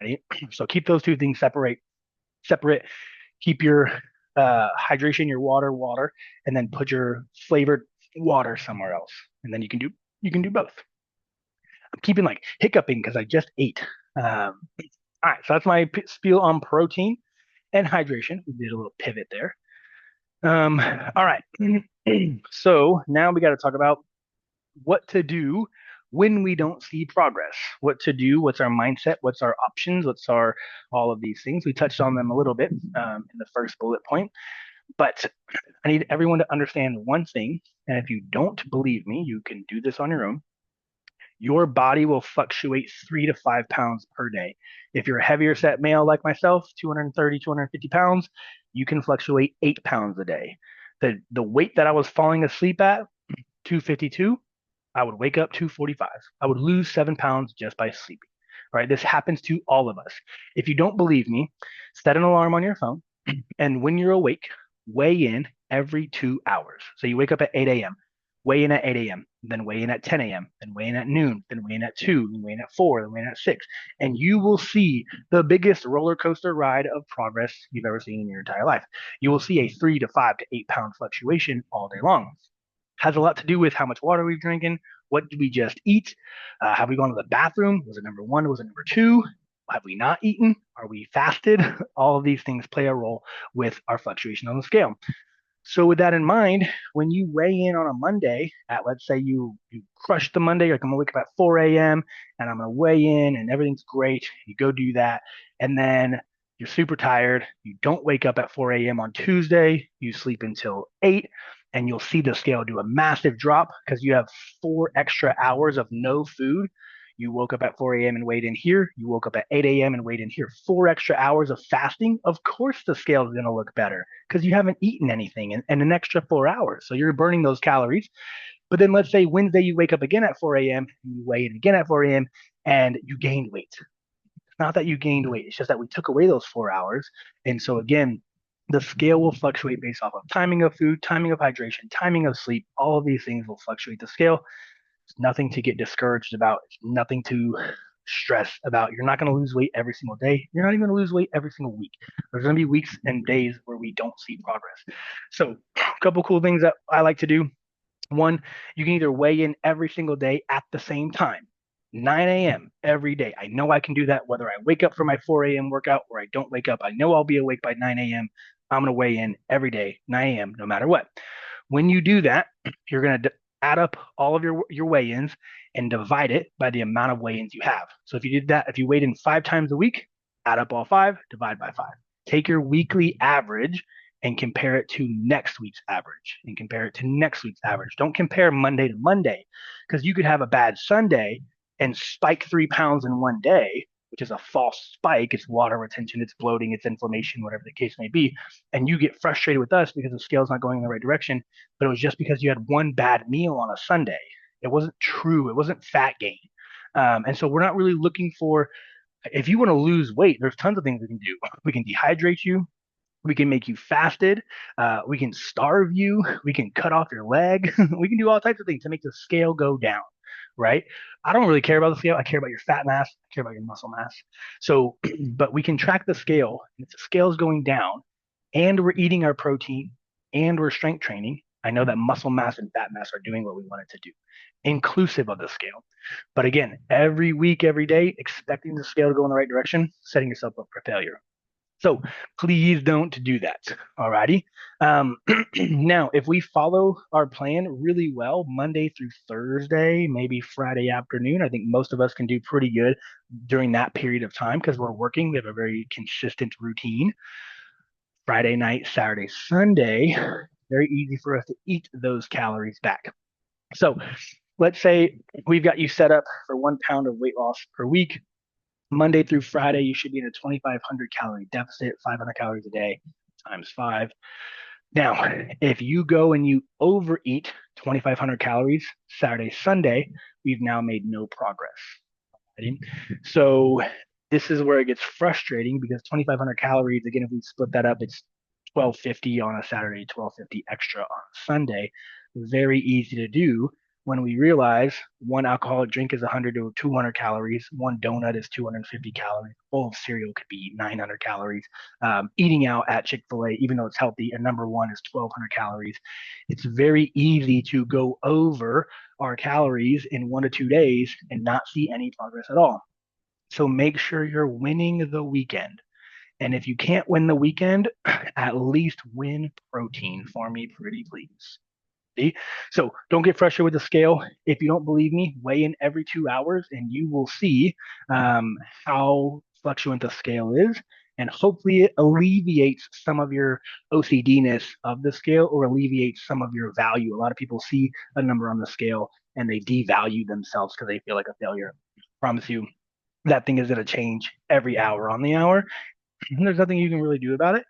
Right? So keep those two things separate. Keep your hydration, your water, and then put your flavored water somewhere else. And then you can do both. I'm keeping like hiccuping because I just ate. All right, so that's my spiel on protein and hydration. We did a little pivot there. All right. So now we got to talk about what to do when we don't see progress. What to do? What's our mindset? What's our options? What's our all of these things? We touched on them a little bit in the first bullet point, but I need everyone to understand one thing. And if you don't believe me, you can do this on your own. Your body will fluctuate 3 to 5 pounds per day. If you're a heavier set male like myself, 230, 250 pounds, you can fluctuate 8 pounds a day. The weight that I was falling asleep at, 252, I would wake up 245. I would lose 7 pounds just by sleeping. Right? This happens to all of us. If you don't believe me, set an alarm on your phone. And when you're awake, weigh in every 2 hours. So you wake up at 8 a.m., weigh in at 8 a.m., then weigh in at 10 a.m., then weigh in at noon, then weigh in at 2, then weigh in at 4, then weigh in at 6. And you will see the biggest roller coaster ride of progress you've ever seen in your entire life. You will see a 3 to 5 to 8 pound fluctuation all day long. Has a lot to do with how much water we've drinking. What did we just eat? Have we gone to the bathroom? Was it number one? Was it number two? Have we not eaten? Are we fasted? All of these things play a role with our fluctuation on the scale. So with that in mind, when you weigh in on a Monday at, let's say you crush the Monday, like I'm gonna wake up at 4 a.m. and I'm gonna weigh in and everything's great. You go do that. And then you're super tired. You don't wake up at 4 a.m. on Tuesday. You sleep until 8 and you'll see the scale do a massive drop because you have 4 extra hours of no food. You woke up at 4 a.m. and weighed in here. You woke up at 8 a.m. and weighed in here. 4 extra hours of fasting. Of course, the scale is going to look better because you haven't eaten anything in an extra 4 hours. So you're burning those calories. But then let's say Wednesday you wake up again at 4 a.m. and you weigh in again at 4 a.m. and you gained weight. It's not that you gained weight. It's just that we took away those 4 hours. And so again, the scale will fluctuate based off of timing of food, timing of hydration, timing of sleep. All of these things will fluctuate the scale. It's nothing to get discouraged about. It's nothing to stress about. You're not going to lose weight every single day. You're not even going to lose weight every single week. There's going to be weeks and days where we don't see progress. So, a couple cool things that I like to do. One, you can either weigh in every single day at the same time, 9 a.m. every day. I know I can do that whether I wake up for my 4 a.m. workout or I don't wake up. I know I'll be awake by 9 a.m. I'm going to weigh in every day, 9 a.m., no matter what. When you do that, you're going to add up all of your weigh-ins and divide it by the amount of weigh-ins you have. So if you did that, if you weighed in 5 times a week, add up all five, divide by five. Take your weekly average and compare it to next week's average and compare it to next week's average. Don't compare Monday to Monday because you could have a bad Sunday and spike 3 pounds in one day, which is a false spike. It's water retention, it's bloating, it's inflammation, whatever the case may be. And you get frustrated with us because the scale's not going in the right direction, but it was just because you had one bad meal on a Sunday. It wasn't true. It wasn't fat gain. And so we're not really looking for, if you want to lose weight, there's tons of things we can do. We can dehydrate you. We can make you fasted. We can starve you. We can cut off your leg. We can do all types of things to make the scale go down, right? I don't really care about the scale. I care about your fat mass. I care about your muscle mass. So, but we can track the scale. And if the scale is going down and we're eating our protein and we're strength training, I know that muscle mass and fat mass are doing what we want it to do, inclusive of the scale. But again, every week, every day, expecting the scale to go in the right direction, setting yourself up for failure. So please don't do that. Alrighty. Now, if we follow our plan really well, Monday through Thursday, maybe Friday afternoon, I think most of us can do pretty good during that period of time because we're working. We have a very consistent routine. Friday night, Saturday, Sunday, very easy for us to eat those calories back. So let's say we've got you set up for 1 pound of weight loss per week. Monday through Friday, you should be in a 2,500 calorie deficit, 500 calories a day times five. Now, if you go and you overeat 2,500 calories Saturday, Sunday, we've now made no progress. Right? So this is where it gets frustrating because 2,500 calories, again, if we split that up, it's 1,250 on a Saturday, 1,250 extra on a Sunday. Very easy to do when we realize one alcoholic drink is 100 to 200 calories, one donut is 250 calories, a bowl of cereal could be 900 calories. Eating out at Chick-fil-A, even though it's healthy, and number one is 1,200 calories. It's very easy to go over our calories in 1 to 2 days and not see any progress at all. So make sure you're winning the weekend. And if you can't win the weekend, at least win protein for me, pretty please. See? So don't get frustrated with the scale. If you don't believe me, weigh in every 2 hours and you will see how fluctuant the scale is. And hopefully it alleviates some of your OCD-ness of the scale or alleviates some of your value. A lot of people see a number on the scale and they devalue themselves because they feel like a failure. I promise you that thing is going to change every hour on the hour. And there's nothing you can really do about it.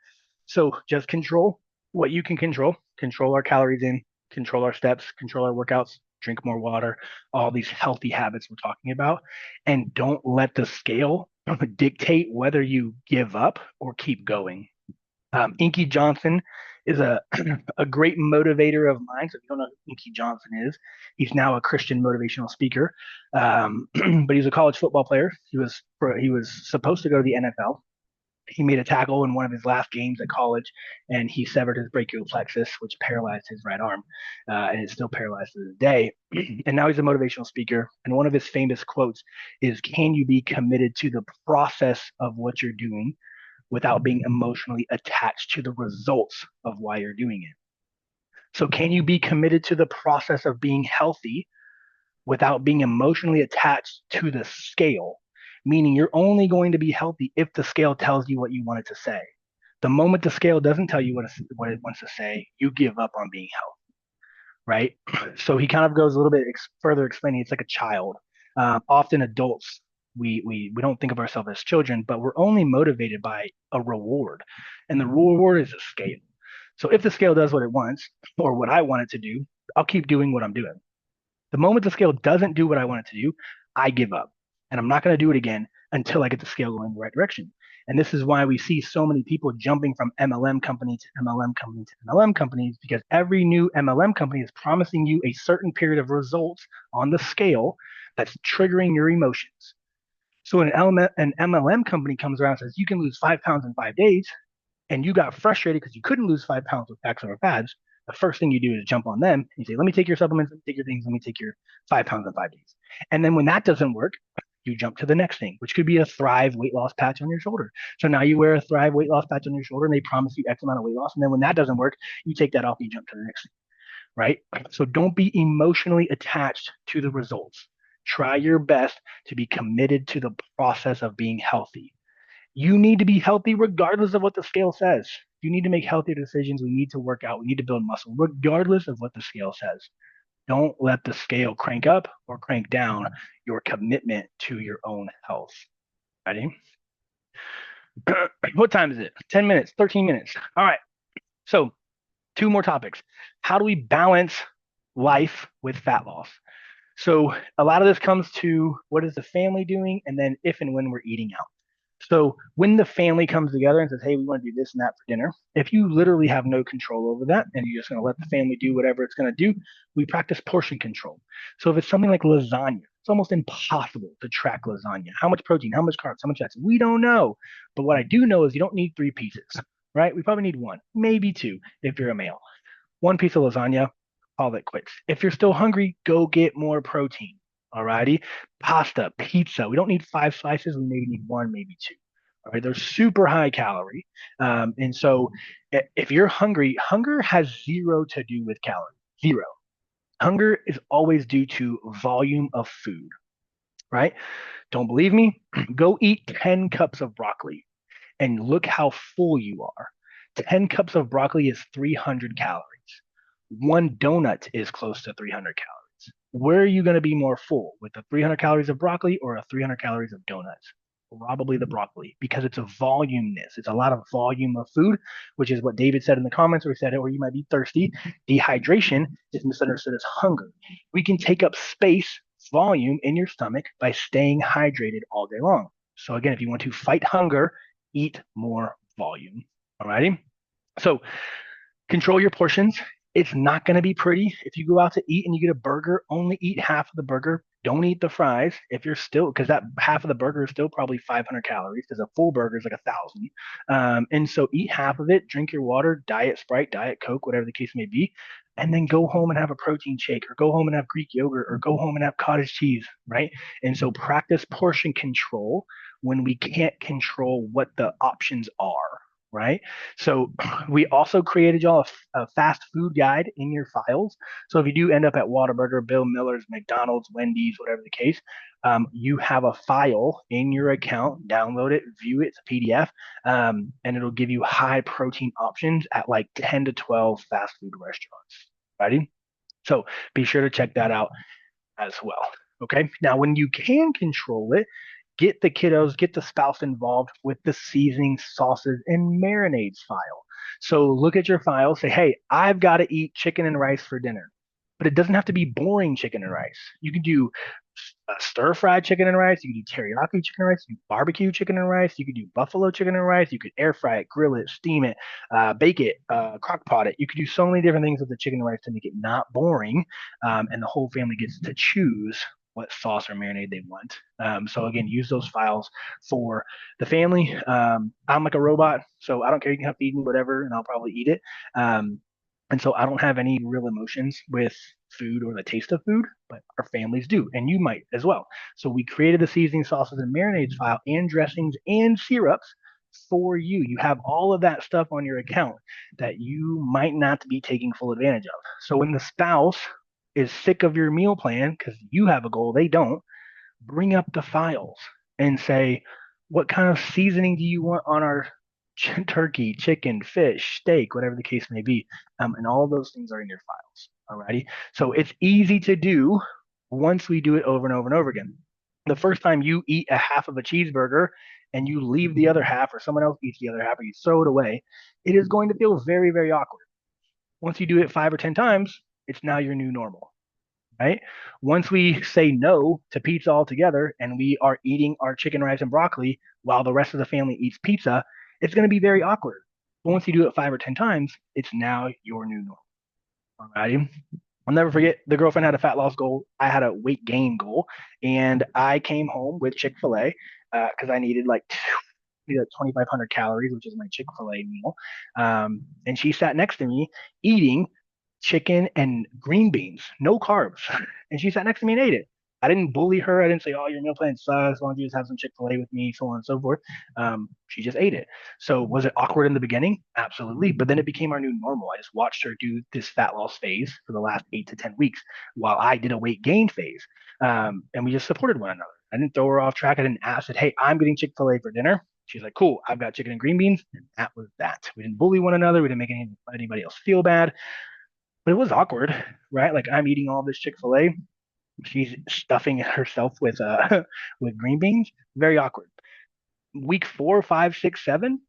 So just control what you can control. Control our calories in, control our steps, control our workouts, drink more water, all these healthy habits we're talking about. And don't let the scale dictate whether you give up or keep going. Inky Johnson is a great motivator of mine. So if you don't know who Inky Johnson is, he's now a Christian motivational speaker. But he's a college football player. He was supposed to go to the NFL. He made a tackle in one of his last games at college, and he severed his brachial plexus, which paralyzed his right arm, and is still paralyzed to this day. And now he's a motivational speaker. And one of his famous quotes is, "Can you be committed to the process of what you're doing without being emotionally attached to the results of why you're doing it?" So, can you be committed to the process of being healthy without being emotionally attached to the scale? Meaning you're only going to be healthy if the scale tells you what you want it to say. The moment the scale doesn't tell you what it wants to say, you give up on being healthy, right? So he kind of goes a little bit further explaining it's like a child. Often adults, we don't think of ourselves as children, but we're only motivated by a reward. And the reward is a scale. So if the scale does what it wants or what I want it to do, I'll keep doing what I'm doing. The moment the scale doesn't do what I want it to do, I give up. And I'm not going to do it again until I get the scale going in the right direction. And this is why we see so many people jumping from MLM company to MLM company to MLM companies, because every new MLM company is promising you a certain period of results on the scale that's triggering your emotions. So an MLM company comes around and says, you can lose 5 pounds in 5 days, and you got frustrated because you couldn't lose 5 pounds with X or pads, the first thing you do is jump on them and you say, let me take your supplements, let me take your things, let me take your 5 pounds in 5 days. And then when that doesn't work, you jump to the next thing, which could be a Thrive weight loss patch on your shoulder. So now you wear a Thrive weight loss patch on your shoulder and they promise you X amount of weight loss. And then when that doesn't work, you take that off and you jump to the next thing, right? So don't be emotionally attached to the results. Try your best to be committed to the process of being healthy. You need to be healthy regardless of what the scale says. You need to make healthier decisions. We need to work out. We need to build muscle regardless of what the scale says. Don't let the scale crank up or crank down your commitment to your own health. Ready? What time is it? 10 minutes, 13 minutes. All right. So, two more topics. How do we balance life with fat loss? So, a lot of this comes to what is the family doing and then if and when we're eating out. So when the family comes together and says, hey, we want to do this and that for dinner, if you literally have no control over that and you're just going to let the family do whatever it's going to do, we practice portion control. So if it's something like lasagna, it's almost impossible to track lasagna. How much protein, how much carbs, how much fats? We don't know. But what I do know is you don't need 3 pieces, right? We probably need one, maybe two if you're a male. One piece of lasagna, call it quits. If you're still hungry, go get more protein. Alrighty. Pasta, pizza. We don't need 5 slices. We maybe need one, maybe two. All right, they're super high calorie. And so if you're hungry, hunger has zero to do with calories. Zero. Hunger is always due to volume of food, right? Don't believe me? Go eat 10 cups of broccoli and look how full you are. 10 cups of broccoli is 300 calories. One donut is close to 300 calories. Where are you going to be more full, with the 300 calories of broccoli or a 300 calories of donuts? Probably the broccoli, because it's a volumeness. It's a lot of volume of food, which is what David said in the comments, where he said, or you might be thirsty. Dehydration is misunderstood as hunger. We can take up space, volume in your stomach by staying hydrated all day long. So again, if you want to fight hunger, eat more volume. All righty. So control your portions. It's not going to be pretty. If you go out to eat and you get a burger, only eat half of the burger. Don't eat the fries if you're still, because that half of the burger is still probably 500 calories, because a full burger is like 1,000. And so eat half of it, drink your water, diet Sprite, diet Coke, whatever the case may be, and then go home and have a protein shake, or go home and have Greek yogurt, or go home and have cottage cheese, right? And so practice portion control when we can't control what the options are, right? So we also created y'all a fast food guide in your files. So if you do end up at Whataburger, Bill Miller's, McDonald's, Wendy's, whatever the case, you have a file in your account. Download it, view it, it's a PDF, and it'll give you high protein options at like 10 to 12 fast food restaurants. Righty? So be sure to check that out as well. Okay. Now, when you can control it, get the kiddos, get the spouse involved with the seasoning, sauces, and marinades file. So look at your file, say, hey, I've got to eat chicken and rice for dinner. But it doesn't have to be boring chicken and rice. You can do stir fried chicken and rice. You can do teriyaki chicken and rice. You can barbecue chicken and rice. You can do buffalo chicken and rice. You could air fry it, grill it, steam it, bake it, crock pot it. You could do so many different things with the chicken and rice to make it not boring, and the whole family gets to choose what sauce or marinade they want. So again, use those files for the family. I'm like a robot, so I don't care. You can have to eat me whatever, and I'll probably eat it. And so I don't have any real emotions with food or the taste of food, but our families do, and you might as well. So we created the seasoning, sauces, and marinades file, and dressings and syrups for you. You have all of that stuff on your account that you might not be taking full advantage of. So when the spouse is sick of your meal plan because you have a goal, they don't, bring up the files and say, what kind of seasoning do you want on our turkey, chicken, fish, steak, whatever the case may be? And all of those things are in your files. Alrighty. So it's easy to do once we do it over and over and over again. The first time you eat a half of a cheeseburger and you leave the other half, or someone else eats the other half, or you throw it away, it is going to feel very, very awkward. Once you do it 5 or 10 times, it's now your new normal, right? Once we say no to pizza altogether and we are eating our chicken, rice, and broccoli while the rest of the family eats pizza, it's going to be very awkward. But once you do it 5 or 10 times, it's now your new normal. All righty. I'll never forget, the girlfriend had a fat loss goal. I had a weight gain goal. And I came home with Chick fil A because I needed like 2,500 calories, which is my Chick fil A meal. And she sat next to me eating chicken and green beans, no carbs. And she sat next to me and ate it. I didn't bully her. I didn't say, oh, your meal plan sucks. Why don't you just have some Chick fil A with me, so on and so forth. She just ate it. So was it awkward in the beginning? Absolutely. But then it became our new normal. I just watched her do this fat loss phase for the last 8 to 10 weeks while I did a weight gain phase. And we just supported one another. I didn't throw her off track. I didn't ask it, hey, I'm getting Chick fil A for dinner. She's like, cool, I've got chicken and green beans. And that was that. We didn't bully one another. We didn't make anybody else feel bad. But it was awkward, right? Like I'm eating all this Chick fil A. She's stuffing herself with with green beans. Very awkward. Week 4, 5, 6, 7,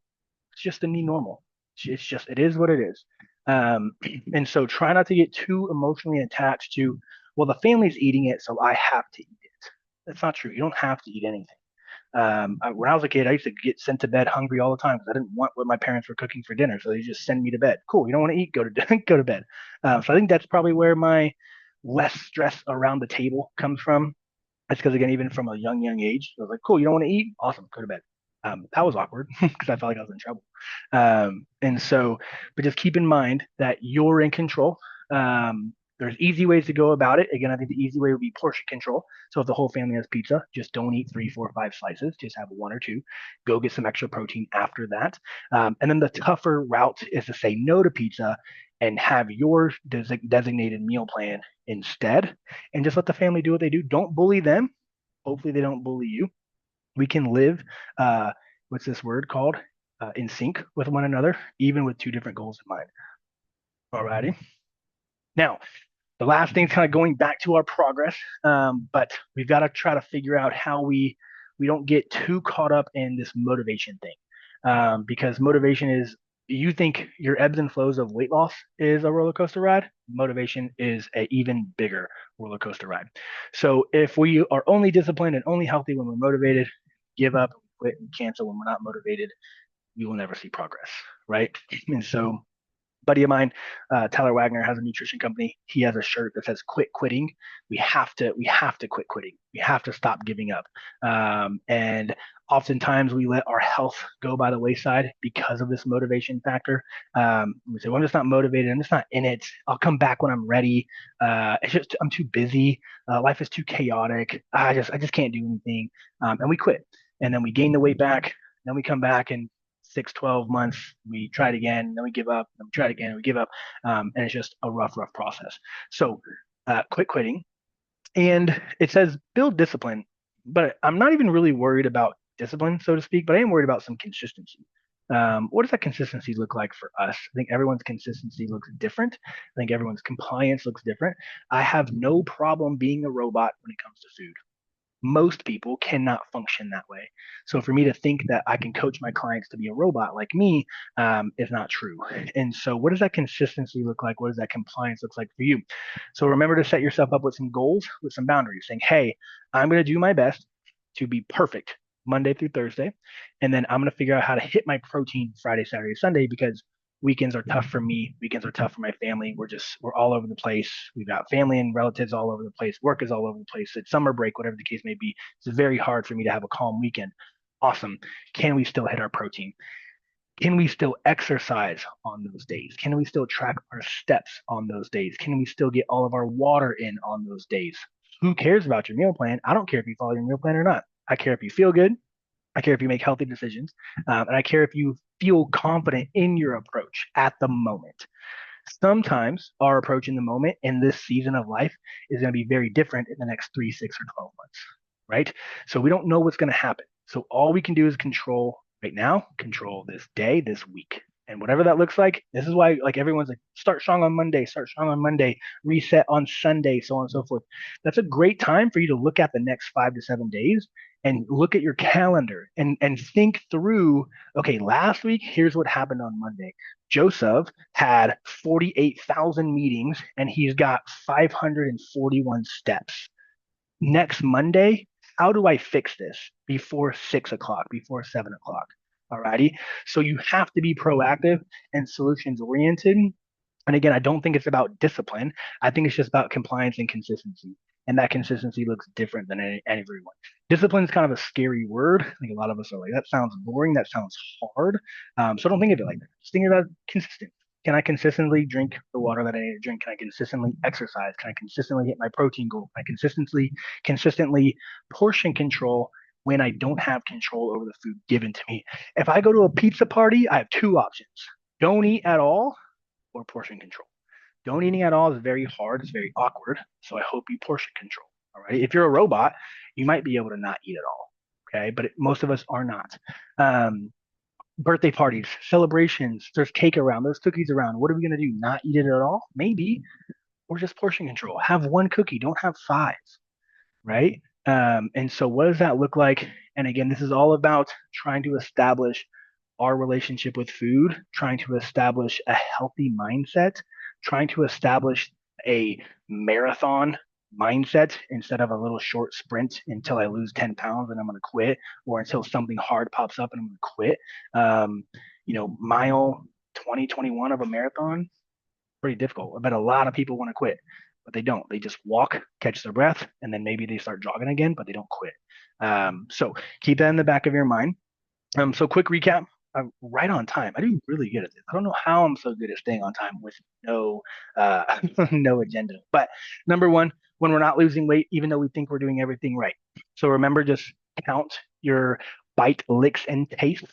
it's just the new normal. It's just it is what it is. Um, and so try not to get too emotionally attached to, well, the family's eating it, so I have to eat it. That's not true. You don't have to eat anything. When I was a kid, I used to get sent to bed hungry all the time because I didn't want what my parents were cooking for dinner, so they just send me to bed. Cool, you don't want to eat, go to go to bed. So I think that's probably where my less stress around the table comes from. That's because again, even from a young age, I was like, cool, you don't want to eat, awesome, go to bed. That was awkward because I felt like I was in trouble. And so, but just keep in mind that you're in control. There's easy ways to go about it. Again, I think the easy way would be portion control. So if the whole family has pizza, just don't eat three, four, five slices. Just have one or two. Go get some extra protein after that. And then the tougher route is to say no to pizza and have your designated meal plan instead, and just let the family do what they do. Don't bully them. Hopefully, they don't bully you. We can live, what's this word called? In sync with one another, even with two different goals in mind. Alrighty. Now, the last thing is kind of going back to our progress, but we've got to try to figure out how we don't get too caught up in this motivation thing, because motivation is, you think your ebbs and flows of weight loss is a roller coaster ride. Motivation is an even bigger roller coaster ride. So if we are only disciplined and only healthy when we're motivated, give up, quit, and cancel when we're not motivated, we will never see progress, right? And so buddy of mine, Tyler Wagner, has a nutrition company. He has a shirt that says "Quit quitting." We have to quit quitting. We have to stop giving up. And oftentimes we let our health go by the wayside because of this motivation factor. We say, "Well, I'm just not motivated. I'm just not in it. I'll come back when I'm ready. It's just I'm too busy. Life is too chaotic. I just can't do anything." And we quit. And then we gain the weight back. Then we come back and 6, 12 months, we try it again, then we give up, then we try it again, we give up. And it's just a rough process. So quit quitting. And it says build discipline, but I'm not even really worried about discipline, so to speak, but I am worried about some consistency. What does that consistency look like for us? I think everyone's consistency looks different. I think everyone's compliance looks different. I have no problem being a robot when it comes to food. Most people cannot function that way. So for me to think that I can coach my clients to be a robot like me is not true. And so what does that consistency look like? What does that compliance look like for you? So remember to set yourself up with some goals, with some boundaries, saying, hey, I'm going to do my best to be perfect Monday through Thursday. And then I'm going to figure out how to hit my protein Friday, Saturday, Sunday, because weekends are tough for me. Weekends are tough for my family. We're all over the place. We've got family and relatives all over the place. Work is all over the place. It's summer break, whatever the case may be. It's very hard for me to have a calm weekend. Awesome. Can we still hit our protein? Can we still exercise on those days? Can we still track our steps on those days? Can we still get all of our water in on those days? Who cares about your meal plan? I don't care if you follow your meal plan or not. I care if you feel good. I care if you make healthy decisions. And I care if you feel confident in your approach at the moment. Sometimes our approach in the moment in this season of life is going to be very different in the next 3, 6, or 12 months, right? So we don't know what's going to happen. So all we can do is control right now, control this day, this week. And whatever that looks like, this is why like everyone's like, start strong on Monday, start strong on Monday, reset on Sunday, so on and so forth. That's a great time for you to look at the next 5 to 7 days and look at your calendar and think through, okay, last week, here's what happened on Monday. Joseph had 48,000 meetings and he's got 541 steps. Next Monday, how do I fix this before 6 o'clock, before 7 o'clock? Alrighty. So you have to be proactive and solutions oriented. And again, I don't think it's about discipline. I think it's just about compliance and consistency. And that consistency looks different than everyone. Discipline is kind of a scary word. I think a lot of us are like, that sounds boring. That sounds hard. So don't think of it like that. Just think about consistent. Can I consistently drink the water that I need to drink? Can I consistently exercise? Can I consistently hit my protein goal? Can I consistently portion control when I don't have control over the food given to me? If I go to a pizza party, I have two options. Don't eat at all or portion control. Don't eating at all is very hard. It's very awkward. So I hope you portion control. All right. If you're a robot, you might be able to not eat at all. Okay. But most of us are not. Um, Birthday parties, celebrations, there's cake around, there's cookies around. What are we going to do? Not eat it at all? Maybe. Or just portion control. Have one cookie. Don't have five. Right. And so what does that look like? And again, this is all about trying to establish our relationship with food, trying to establish a healthy mindset, trying to establish a marathon mindset instead of a little short sprint until I lose 10 pounds and I'm going to quit, or until something hard pops up and I'm going to quit. Mile 2021 of a marathon, pretty difficult. I bet a lot of people want to quit, but they don't. They just walk, catch their breath, and then maybe they start jogging again, but they don't quit. So keep that in the back of your mind. So quick recap. I'm right on time. I do really good at this. I don't know how I'm so good at staying on time with no no agenda. But number one, when we're not losing weight, even though we think we're doing everything right. So remember, just count your bite, licks, and tastes.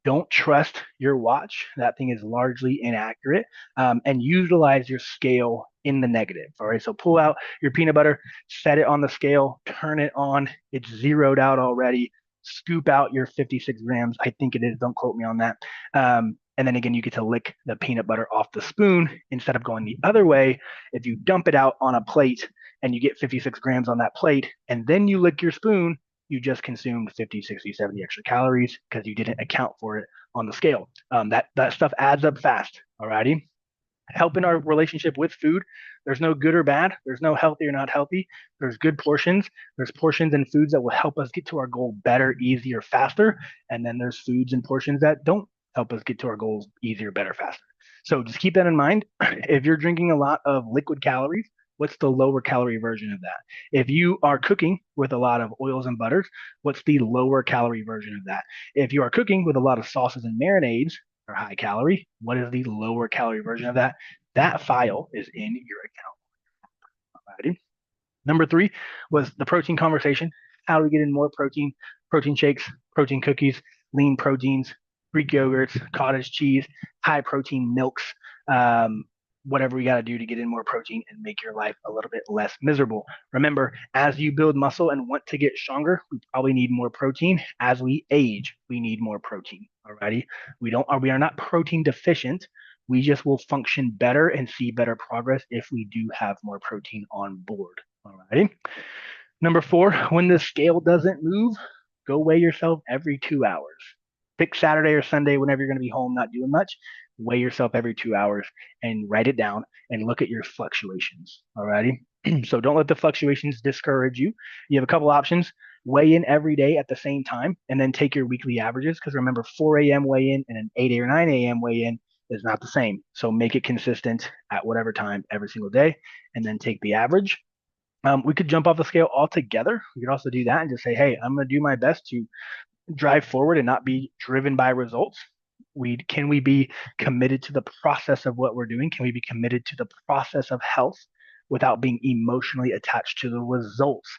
Don't trust your watch. That thing is largely inaccurate. And utilize your scale in the negative. All right. So pull out your peanut butter, set it on the scale, turn it on. It's zeroed out already. Scoop out your 56 grams. I think it is. Don't quote me on that. And then again, you get to lick the peanut butter off the spoon instead of going the other way. If you dump it out on a plate and you get 56 grams on that plate, and then you lick your spoon, you just consumed 50, 60, 70 extra calories because you didn't account for it on the scale. That stuff adds up fast. Alrighty. Helping our relationship with food. There's no good or bad. There's no healthy or not healthy. There's good portions. There's portions and foods that will help us get to our goal better, easier, faster. And then there's foods and portions that don't help us get to our goals easier, better, faster. So just keep that in mind. If you're drinking a lot of liquid calories, what's the lower calorie version of that? If you are cooking with a lot of oils and butters, what's the lower calorie version of that? If you are cooking with a lot of sauces and marinades, or high calorie, what is the lower calorie version of that? That file is in your account. Alrighty. Number three was the protein conversation. How do we get in more protein? Protein shakes, protein cookies, lean proteins, Greek yogurts, cottage cheese, high protein milks, um, whatever we got to do to get in more protein and make your life a little bit less miserable. Remember, as you build muscle and want to get stronger, we probably need more protein. As we age, we need more protein. Alrighty. We are not protein deficient. We just will function better and see better progress if we do have more protein on board. Alrighty. Number four, when the scale doesn't move, go weigh yourself every 2 hours. Pick Saturday or Sunday whenever you're going to be home, not doing much. Weigh yourself every 2 hours and write it down and look at your fluctuations. Alrighty. So don't let the fluctuations discourage you. You have a couple options. Weigh in every day at the same time and then take your weekly averages. Because remember, 4 a.m. weigh in and an 8 or 9 a.m. weigh in is not the same. So make it consistent at whatever time every single day and then take the average. We could jump off the scale altogether. We could also do that and just say, hey, I'm going to do my best to drive forward and not be driven by results. Can we be committed to the process of what we're doing? Can we be committed to the process of health without being emotionally attached to the results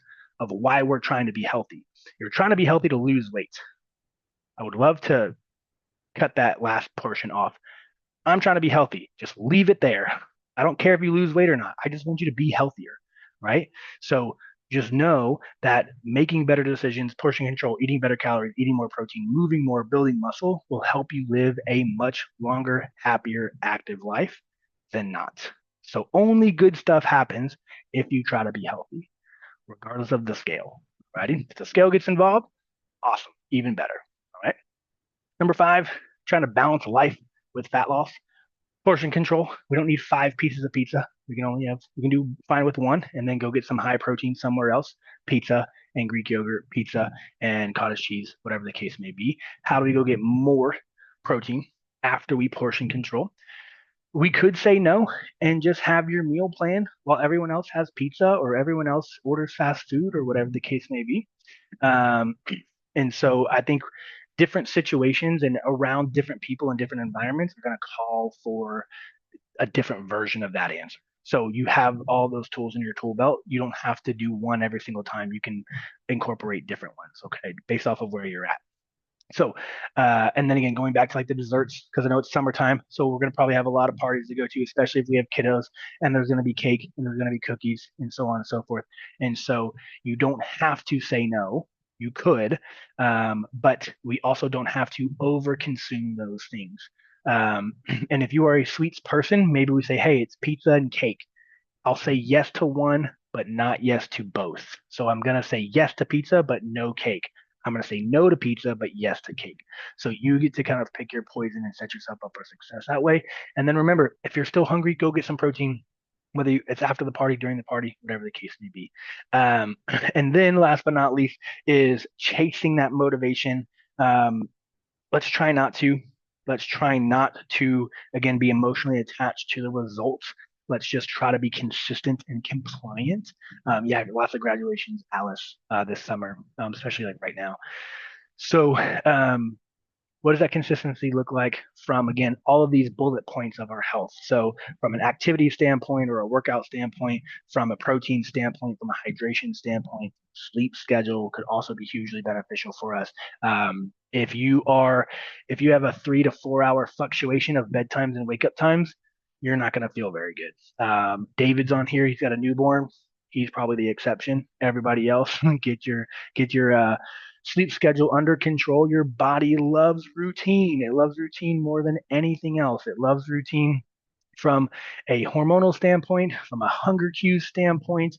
of why we're trying to be healthy? You're trying to be healthy to lose weight. I would love to cut that last portion off. I'm trying to be healthy. Just leave it there. I don't care if you lose weight or not. I just want you to be healthier, right? So just know that making better decisions, portion control, eating better calories, eating more protein, moving more, building muscle will help you live a much longer, happier, active life than not. So only good stuff happens if you try to be healthy, regardless of the scale, right? If the scale gets involved, awesome, even better. All right. Number five, trying to balance life with fat loss. Portion control. We don't need 5 pieces of pizza. We can do fine with one and then go get some high protein somewhere else. Pizza and Greek yogurt, pizza and cottage cheese, whatever the case may be. How do we go get more protein after we portion control? We could say no and just have your meal plan while everyone else has pizza or everyone else orders fast food or whatever the case may be. Um, and so I think different situations and around different people in different environments are going to call for a different version of that answer. So you have all those tools in your tool belt. You don't have to do one every single time. You can incorporate different ones, okay, based off of where you're at. So, and then again, going back to like the desserts, because I know it's summertime, so we're going to probably have a lot of parties to go to, especially if we have kiddos, and there's going to be cake, and there's going to be cookies, and so on and so forth. And so you don't have to say no. You could, but we also don't have to overconsume those things. Um, and if you are a sweets person, maybe we say, hey, it's pizza and cake. I'll say yes to one, but not yes to both. So I'm going to say yes to pizza, but no cake. I'm going to say no to pizza, but yes to cake. So you get to kind of pick your poison and set yourself up for success that way. And then remember, if you're still hungry, go get some protein, whether it's after the party, during the party, whatever the case may be. And then last but not least is chasing that motivation. Um, let's try not to. Let's try not to, again, be emotionally attached to the results. Let's just try to be consistent and compliant. Yeah, lots of graduations, Alice, this summer, especially like right now. So what does that consistency look like from, again, all of these bullet points of our health? So from an activity standpoint or a workout standpoint, from a protein standpoint, from a hydration standpoint, sleep schedule could also be hugely beneficial for us. If you have a 3 to 4 hour fluctuation of bedtimes and wake up times, you're not going to feel very good. David's on here. He's got a newborn. He's probably the exception. Everybody else, get your sleep schedule under control. Your body loves routine. It loves routine more than anything else. It loves routine from a hormonal standpoint, from a hunger cue standpoint.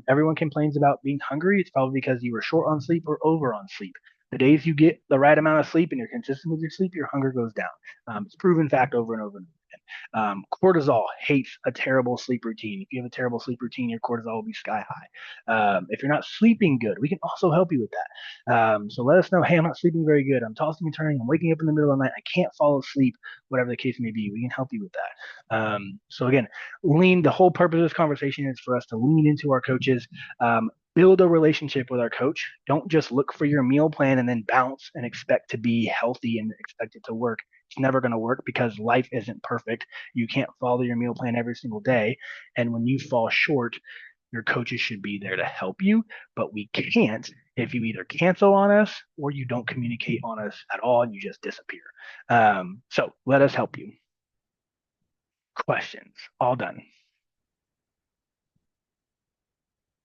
Everyone complains about being hungry. It's probably because you were short on sleep or over on sleep. The days you get the right amount of sleep and you're consistent with your sleep, your hunger goes down. It's a proven fact over and over and over again. Cortisol hates a terrible sleep routine. If you have a terrible sleep routine, your cortisol will be sky high. If you're not sleeping good, we can also help you with that. So let us know, hey, I'm not sleeping very good. I'm tossing and turning. I'm waking up in the middle of the night. I can't fall asleep, whatever the case may be. We can help you with that. So again, the whole purpose of this conversation is for us to lean into our coaches, build a relationship with our coach. Don't just look for your meal plan and then bounce and expect to be healthy and expect it to work. It's never going to work because life isn't perfect. You can't follow your meal plan every single day. And when you fall short, your coaches should be there to help you, but we can't if you either cancel on us or you don't communicate on us at all and you just disappear. So let us help you. Questions. All done.